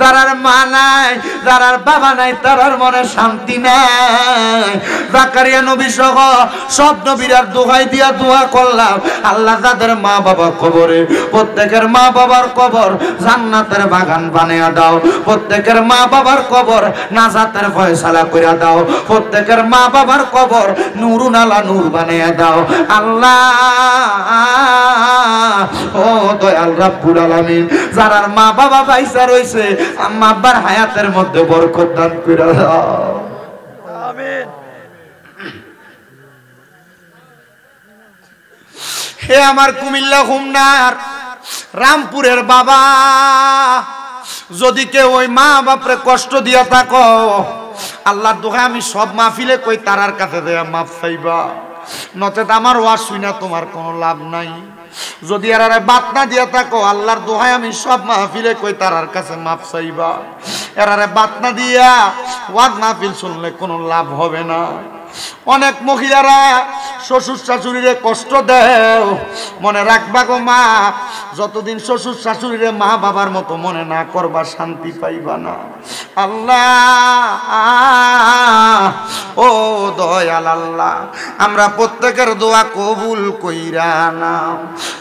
যারার মা নাই যারার বাবা নাই তারার মনে শান্তি নাই। জাকারিয়া নবী সহ সব নবীর দোহাই দিয়া দোয়া করলাম আল্লাহ যাদের মা বাবা কবরে প্রত্যেকের মা বাবার কবর জান্নাতের বাগান বানিয়ে দাও, প্রত্যেকের মা বাবার কবর নাজাতের ফয়সালা করে দাও, প্রত্যেকের মা বাবার কবর নূরুন আলা নূর বানিয়ে দাও। আল্লাহ ও দয়াল রাব্বুল আলামিন যারার মা বাবা বাইসা রইছে আম্মা আব্বার হায়াতের মধ্যে বরকত দান করে দাও। আমিন। হে আমার কুমিল্লা হোমনার রামপুরের বাবা, যদি কেউ ওই মা বাপরে কষ্ট দিয়া থাকো আল্লাহর দোহাই আমি সব মাহফিলে কই তারার কাছে দেয়া মাফ চাইবা, নচেত আমার ওয়াজ শুনা তোমার কোনো লাভ নাই। যদি এরারে বাত না দিয়া থাকো আল্লাহর দোহাই আমি সব মাহফিলে কই তারার কাছে মাফ চাইবা। এরারে বাত না দিয়া ওয়াজ মাহফিল শুনলে কোনো লাভ হবে না। অনেক মহিলারা শ্বশুর শাশুড়িরে কষ্ট দেও, মনে রাখবা গো মা, যতদিন শ্বশুর শাশুড়িরে মা বাবার মতো মনে না করবা শান্তি পাইবা না। আল্লাহ ও দয়াল আল্লাহ আমরা প্রত্যেকের দোয়া কবুল কইরা নাও,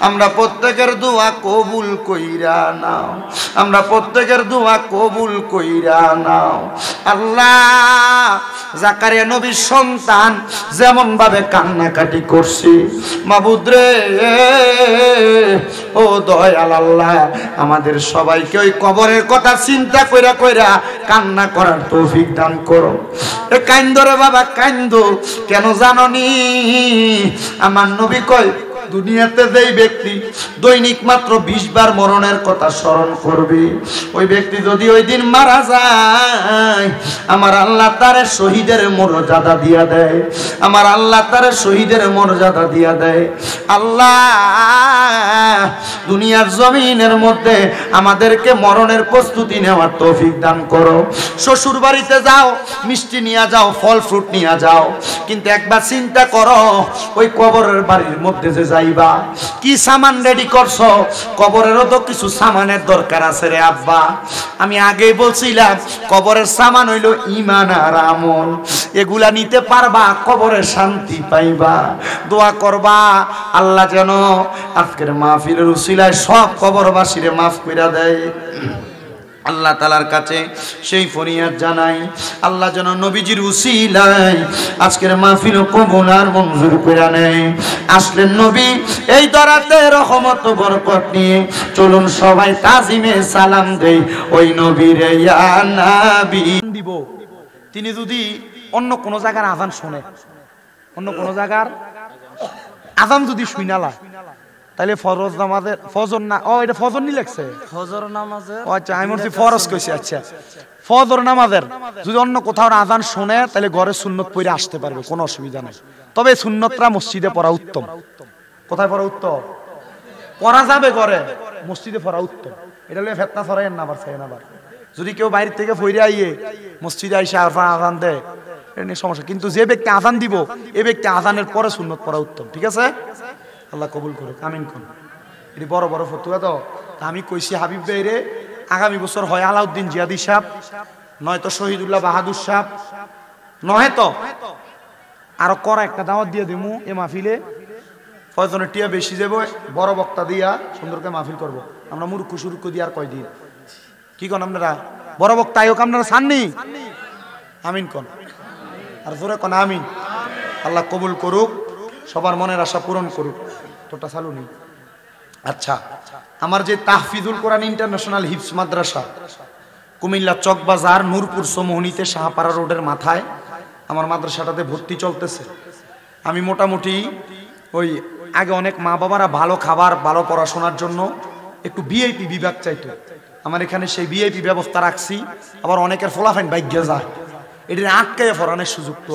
আমরা প্রত্যেকের দোয়া কবুল কইরা নাও, আমরা প্রত্যেকের দোয়া কবুল কইরা নাও। আল্লাহ জাকারিয়া নবীর সন্তান যেমন ভাবে কান্নাকাটি করছি মাবুদ রে, ও দয়াল আল্লাহ আমাদের সবাইকে ওই কবরের কথা চিন্তা কইরা কইরা কান্না করার তৌফিক দান করো। এ কাইন্দো রে বাবা কাইন্দো, কেন জাননি আমার নবী কয় দুনিয়াতে যেই ব্যক্তি দৈনিক মাত্র 20 বার মরণের কথা স্মরণ করবে ওই ব্যক্তি যদি ওই দিন মারা যায় আমার আল্লাহ তারে শহীদের মর্যাদা দিয়া দেয়, আমার আল্লাহ তারে শহীদের মর্যাদা দিয়া দেয়। আল্লাহ দুনিয়ার জমিনের মধ্যে আমাদেরকে মরণের প্রস্তুতি নেওয়ার তৌফিক দান করো। শ্বশুর বাড়িতে যাও মিষ্টি নিয়ে যাও, ফল ফ্রুট নিয়ে যাও, কিন্তু একবার চিন্তা করো ওই কবরের বাড়ির মধ্যে যে যাইবা কি সামান রেডি করছো, কবরেরও তো কিছু সামানের দরকার আছে রে আব্বা। আমি আগেই বলছিলাম কবরের সামান হইল ঈমান আর আমল, এগুলা নিতে পারবা কবরে শান্তি পাইবা। দোয়া করবা আল্লাহ যেন আজকের মাহফিলের উসিলায় সব কবরবাসীরে মাফ কইরা দেয়। আল্লাহ তাআলার কাছে সেই ফরিয়াদ জানাই, আল্লাহ যেন নবীজির উসিলায় আজকের মাহফিল কবুল আর মঞ্জুর করে নেয়। আসলেন নবী এই দরাতে রহমত বরকত নিয়ে, চলুন সবাই তাজিমে সালাম দেই ওই নবীর ইয়া নবী দিব। তিনি যদি অন্য কোন জায়গার আযান শুনে, অন্য কোন জায়গার আযান যদি শুনালা, তাহলে ফরজ নামাজের ফজর না, ও এটা ফজর নি লাগছে, ফজর নামাজের, আচ্ছা আমি বলছি ফরজ কইছি। আচ্ছা ফজর নামাজের যদি অন্য কোথাও আযান শুনে, তাহলে ঘরে সুন্নত পড়ে আসতে পারবে, কোনো অসুবিধা নাই। তবে সুন্নতরা মসজিদে পড়া উত্তম। কোথায় পড়া উত্তম? পড়া যাবে ঘরে, মসজিদে পড়া উত্তম। এটা লয়ে ফিতনা ছড়াইয়েন না, আবার চাইেন আবার। যদি কেউ বাইরে থেকে ফইরে আইয়ে মসজিদে আইসা আযান দেয়, এটা নিয়ে সমস্যা। কিন্তু যে ব্যক্তি আযান দিব, এই ব্যক্তি আযানের পরে সুন্নত পড়া উত্তম। ঠিক আছে? আল্লাহ কবুল করুক, আমিন কোন। এটি বড় বড় ফতুয়া তো। আমি কইছি হাবিব ভাইরে আগামী বছর হয় আলাউদ্দিন জিয়াদি সাহেব, নয়তো শহীদুল্লাহ বাহাদুর সাহেব, নয় তো আরো করা একটা দাওয়াত দিয়ে দিমু এ মাহফিলে। ফয়জনের টিয়া বেশি যাব, বড় বক্তা দিয়া সুন্দরকে মাহফিল করব। আমরা মুরুক্কু সুরুক্কু দিয়ে আর কয়দিন কি কোন আপনারা বড় বক্তা আয়োগ আপনারা চাননি? আমিন কোন, আর জোরে কোন আমিন। আল্লাহ কবুল করুক, সবার মনের আশা পূরণ করুক। তোটা চালু নেই। আচ্ছা, আমার যে তাহফিজুল কোরআন ইন্টারন্যাশনাল হিফজ মাদ্রাসা কুমিল্লা চকবাজার নূরপুর সমোহনীতে শাহপাড়া রোডের মাথায় আমার মাদ্রাসাটাতে ভর্তি চলতেছে। আমি মোটামুটি ওই আগে অনেক মা বাবারা ভালো খাবার ভালো পড়াশোনার জন্য একটু ভিআইপি বিভাগ চাইতো, আমার এখানে সেই ভিআইপি ব্যবস্থা রাখছি। আবার অনেকের ফলাফাইন ভাগ্যে যায়, এটির আটকাইয়া পড়ানোর সুযোগ তো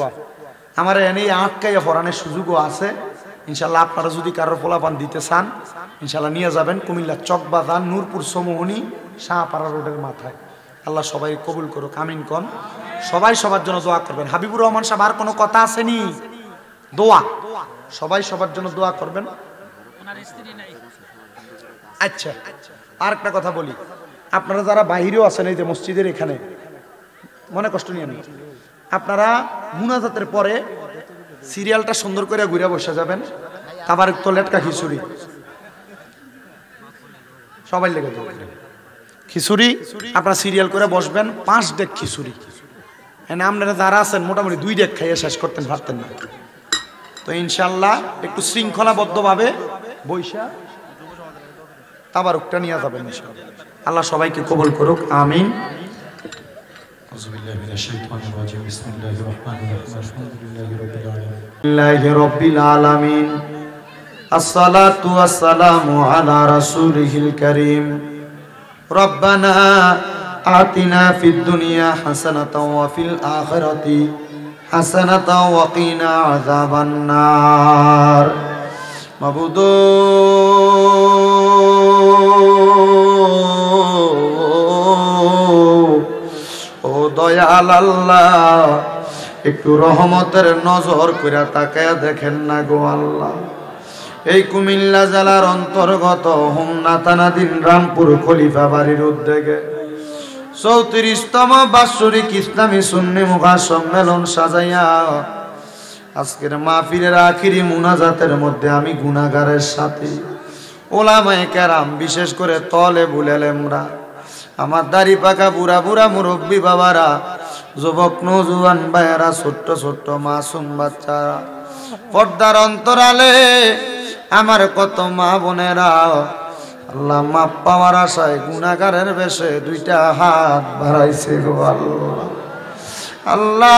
আমার এনে আটকাইয়া পড়ানোর সুযোগও আছে। ইনশাল্লাহ আপনারা যদি কারোর ফলাফান দিতে চান, ইনশাল্লাহ নিয়ে যাবেন কুমিল্লা চকবাজার নূরপুর সমোহনী শাহপাড়া রোডের মাথায়। আল্লাহ সবাই কবুল করুক, আমিন কোন। সবাই সবার জন্য দোয়া করবেন। হাবিবুর রহমান সাহেব আর কোনো কথা আসেনি? দোয়া, সবাই সবার জন্য দোয়া করবেন। আচ্ছা, আর একটা কথা বলি, আপনারা যারা বাহিরেও আছেন এই যে মসজিদের এখানে, মনে কষ্ট নিয়ে নেই, আপনারা মুনাজাতের পরে সিরিয়ালটা সুন্দর করে ঘুরে বসে যাবেন। আবার তো লেটকা খিচুড়ি সবাই লেগে যাবে, খিচুড়ি আপনারা সিরিয়াল করে বসবেন। 5 ডেক খিচুড়ি, আপনারা যারা আছেন মোটামুটি 2 ডেক খাইয়ে শেষ করতেন পারতেন না। তো ইনশাল্লাহ একটু শৃঙ্খলাবদ্ধভাবে বৈশা তাবারুকটা নিয়ে যাবেন ইনশাআল্লাহ। আল্লাহ সবাইকে কবুল করুক, আমিন। রব্বিল আলামিন, আসসালাতু ওয়াসসালামু আলা রাসূলিহিল কারীম। রব্বানা আতিনা ফিদ দুনিয়া হাসানাতাও ওয়া ফিল আখিরাতি হাসানাতাও ওয়া কিনা আযাবান নার। মাবুদ ও দয়াল আল্লাহ, একটু রহমতের নজর করে তাকায়া দেখেন না গো আল্লাহ। এই কুমিল্লা জেলার অন্তর্গত হোমনা থানাধীন রামপুর খলিফা বাড়ির উদ্যোগে 34তম বাৎসরিক ইসলামী সুন্নি মুখা সম্মেলন সাজাইয়া আজকের মাহফিলের আখিরি মুনাজাতের মধ্যে আমি গুনাহগারের সাথে ওলামায়ে কেরাম, বিশেষ করে তলেবুল ইলমরা, আমার দাড়ি পাকা বুড়া বুড়া মুরব্বী বাবারা, যুবক নওজোয়ান ভাইয়েরা, ছোট্ট ছোট্ট মাসুম বাচ্চারা, পর্দার অন্তরালে আমার কত মা বোনেরা, আল্লাহ মাপ পাওয়ার আশায় গুনাহগারের বেশে 2টা হাত বাড়াইছে গো আল্লাহ। আল্লাহ,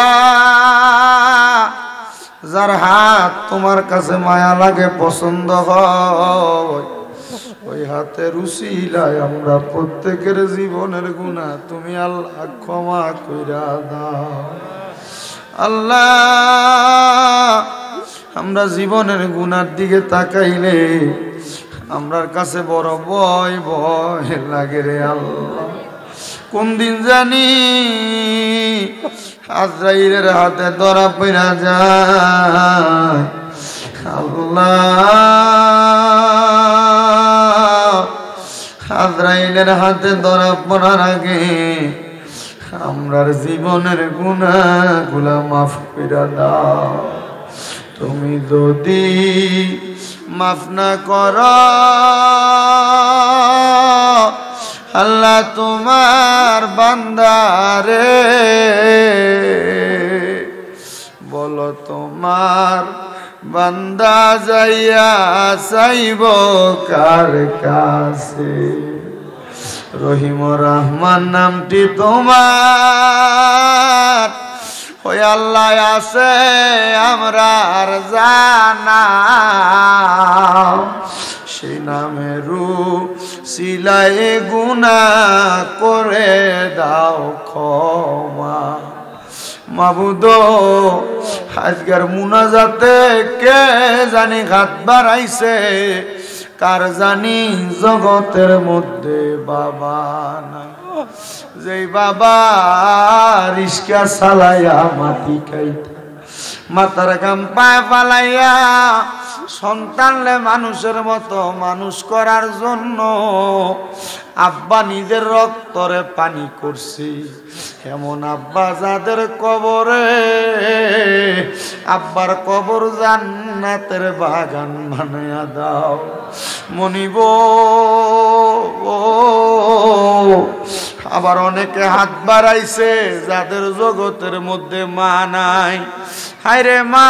যার হাত তোমার কাছে মায়া লাগে, পছন্দ হয়, ওই হাতের উসিলায় আমরা প্রত্যেকের জীবনের গুনাহ তুমি আল্লাহ ক্ষমা কইরা দাও। আল্লাহ, আমরা জীবনের গুনার দিকে তাকাইলে আমরার কাছে বড় ভয় ভয় লাগে রে আল্লাহ। কোন দিন জানি আজরাইলের হাতে ধরা পড়া যায়। আল্লাহ, আজরাইলের হাতে ধরা পড়ার আগে আমরার জীবনের গুনাহগুলা মাফ কইরা দাও। তুমি যদি মাফ না করো আল্লাহ তোমার বান্দারে বলো তোমার বান্দা যাইয়া চাইব কার কাছে রহিম রহমান নামটি তোমার ওই আল্লাহ আছে আমরা আর জানা সেই নামেরু সিলাই গুনাহ করে দাও ক্ষমা মাবুদ আজকের মুনাজাতে কে জানি হাত বাড়াইছে কার জানি জগতের মধ্যে বাবা নাই যেই বাবা রিস্কা চালাইয়া মাটি খাইতে মাথার গাম পায়ে পালাইয়া সন্তানলে মানুষের মতো মানুষ করার জন্য আব্বা নিজের রক্তরে পানি করছি এমন আব্বা যাদের কবরে আব্বার কবর জান্নাতের বাগান বানায়া দাও মনিব আবার অনেকে হাত বাড়াইছে যাদের জগতের মধ্যে মা নাই হায়রে মা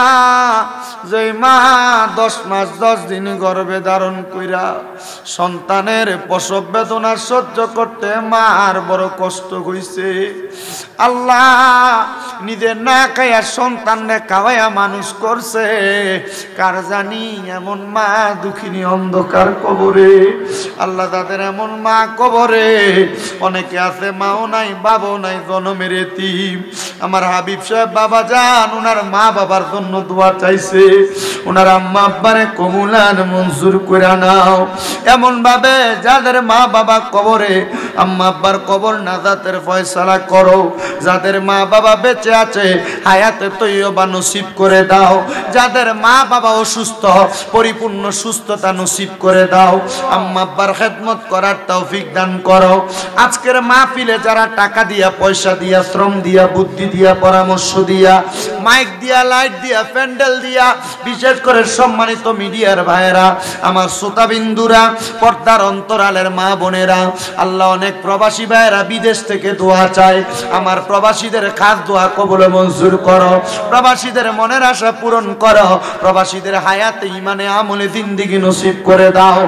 যেই মা 10 মাস 10 দিন গর্ভে ধারণ কইরা সন্তানের প্রসব বেদনা সহ্য করতে মার বড় কষ্ট হইছে আল্লাহ নিজে না খাইয়া সন্তানরে খাওয়াইয়া মানুষ করছে কার জানি এমন মা দুঃখিনী অন্ধকার কবরে আল্লাহ তাদের এমন মা কবরে অনেকে আছে মাও নাই বাবাও নাই জনমের এতিম আমার হাবিব সাহেব বাবা জান ওনার মা বাবার জন্য দোয়া চাইছে ওনার আম্মা আব্বারে কবুলান মঞ্জুর করে নাও এমন ভাবে যাদের মা বাবা কবরে আম্মা আব্বার কবর নাজাতের ফয়সালা করো যাদের মা বাবা বেঁচে আছে হায়াতে তৈয়বা নসিব করে দাও যাদের মা বাবা অসুস্থ পরিপূর্ণ সুস্থতা নসিব করে দাও আম্মা আব্বার খেদমত করার তৌফিক দান করো আজকের মাহফিলে যারা টাকা দিয়া পয়সা দিয়া শ্রম দিয়া বুদ্ধি দিয়া পরামর্শ দিয়া মাইক দিয়া লাইট দিয়া প্যান্ডেল দিয়া বিশেষ করে সম্মানিত মিডিয়ার ভাইয়েরা আমার শ্রোতাবিন্দুরা পর্দার অন্তরালের মা বোনেরা আল্লাহ অনেক প্রবাসী ভাইয়েরা বিদেশ থেকে দোয়া চায় আমার প্রবাসীদের খাস দোয়া কবুল মঞ্জুর করো প্রবাসীদের মনের আশা পূরণ করো প্রবাসীদের হায়াতে ইমানে আমলে জিন্দেগি নসিব করে দাও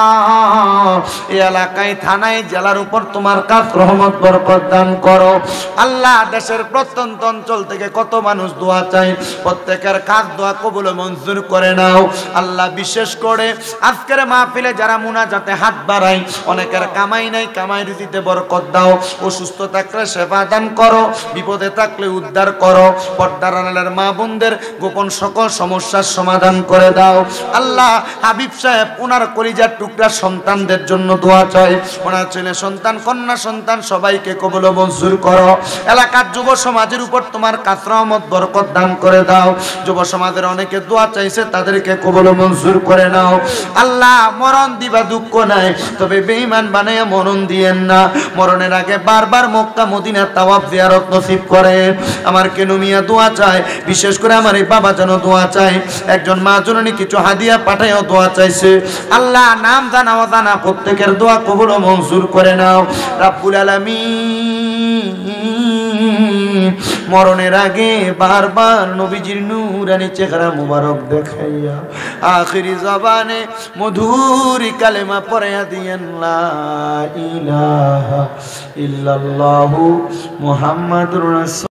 আল্লাহ এই এলাকায় থানায় জেলার উপর তোমার কাজ রহমত বরকত দান করো আল্লাহ দেশের প্রত্যন্ত অঞ্চল থেকে কত মানুষ দোয়া চায় প্রত্যেকের কাজ দোয়া কবুল মঞ্জুর করে নাও আল্লাহ বিশেষ করে আজকের মাহফিলে যারা মুনাজাতে হাত বাড়ায় অনেকের কামাই নাই কামাই রুজিতে বরকত দাও অসুস্থ থাকলে সেবা দান করো বিপদে থাকলে উদ্ধার করো পর্দার আড়ালের মা বোনদের গোপন সকল সমস্যার সমাধান করে দাও আল্লাহ হাবিব সাহেব ওনার কলিজার টুকরা সন্তানদের জন্য দোয়া চাই ওনার ছেলে সন্তান কন্যা সন্তান সবাইকে কবুল মঞ্জুর করো এলাকার যুব সমাজের উপর তোমার কাছ রহমত বরকত দান করে দাও যুব সমাজের অনেকে দোয়া চাইছে তাদেরকে কবুল মঞ্জুর করে নাও আল্লাহ মরণ দিবা দুঃখ নাই তবে বেঈমান বানায়া মরণ দিয়েন না মরণের আগে বারবার মক্কা মদিনা তাওয়াফ জিয়ারত নসিব করেন আমার কেনু মিয়া দোয়া চায় বিশেষ করে আমার এই বাবা যেন দোয়া চায় একজন মা জননী কিছু হাদিয়া পাঠায়ও দোয়া চাইছে আল্লাহ নাম জানা অজানা প্রত্যেকের দোয়া কবুল মঞ্জুর করে নাও রাব্বুল আলামিন মরণের আগে বারবার নবীজির নূরানি চেহারা মুবারক দেখাইয়া আখিরি জবানে মধুর কালেমা পড়াইয়া দিয়েন লা ইলাহা ইল্লাল্লাহু মুহাম্মাদুর রাসূল।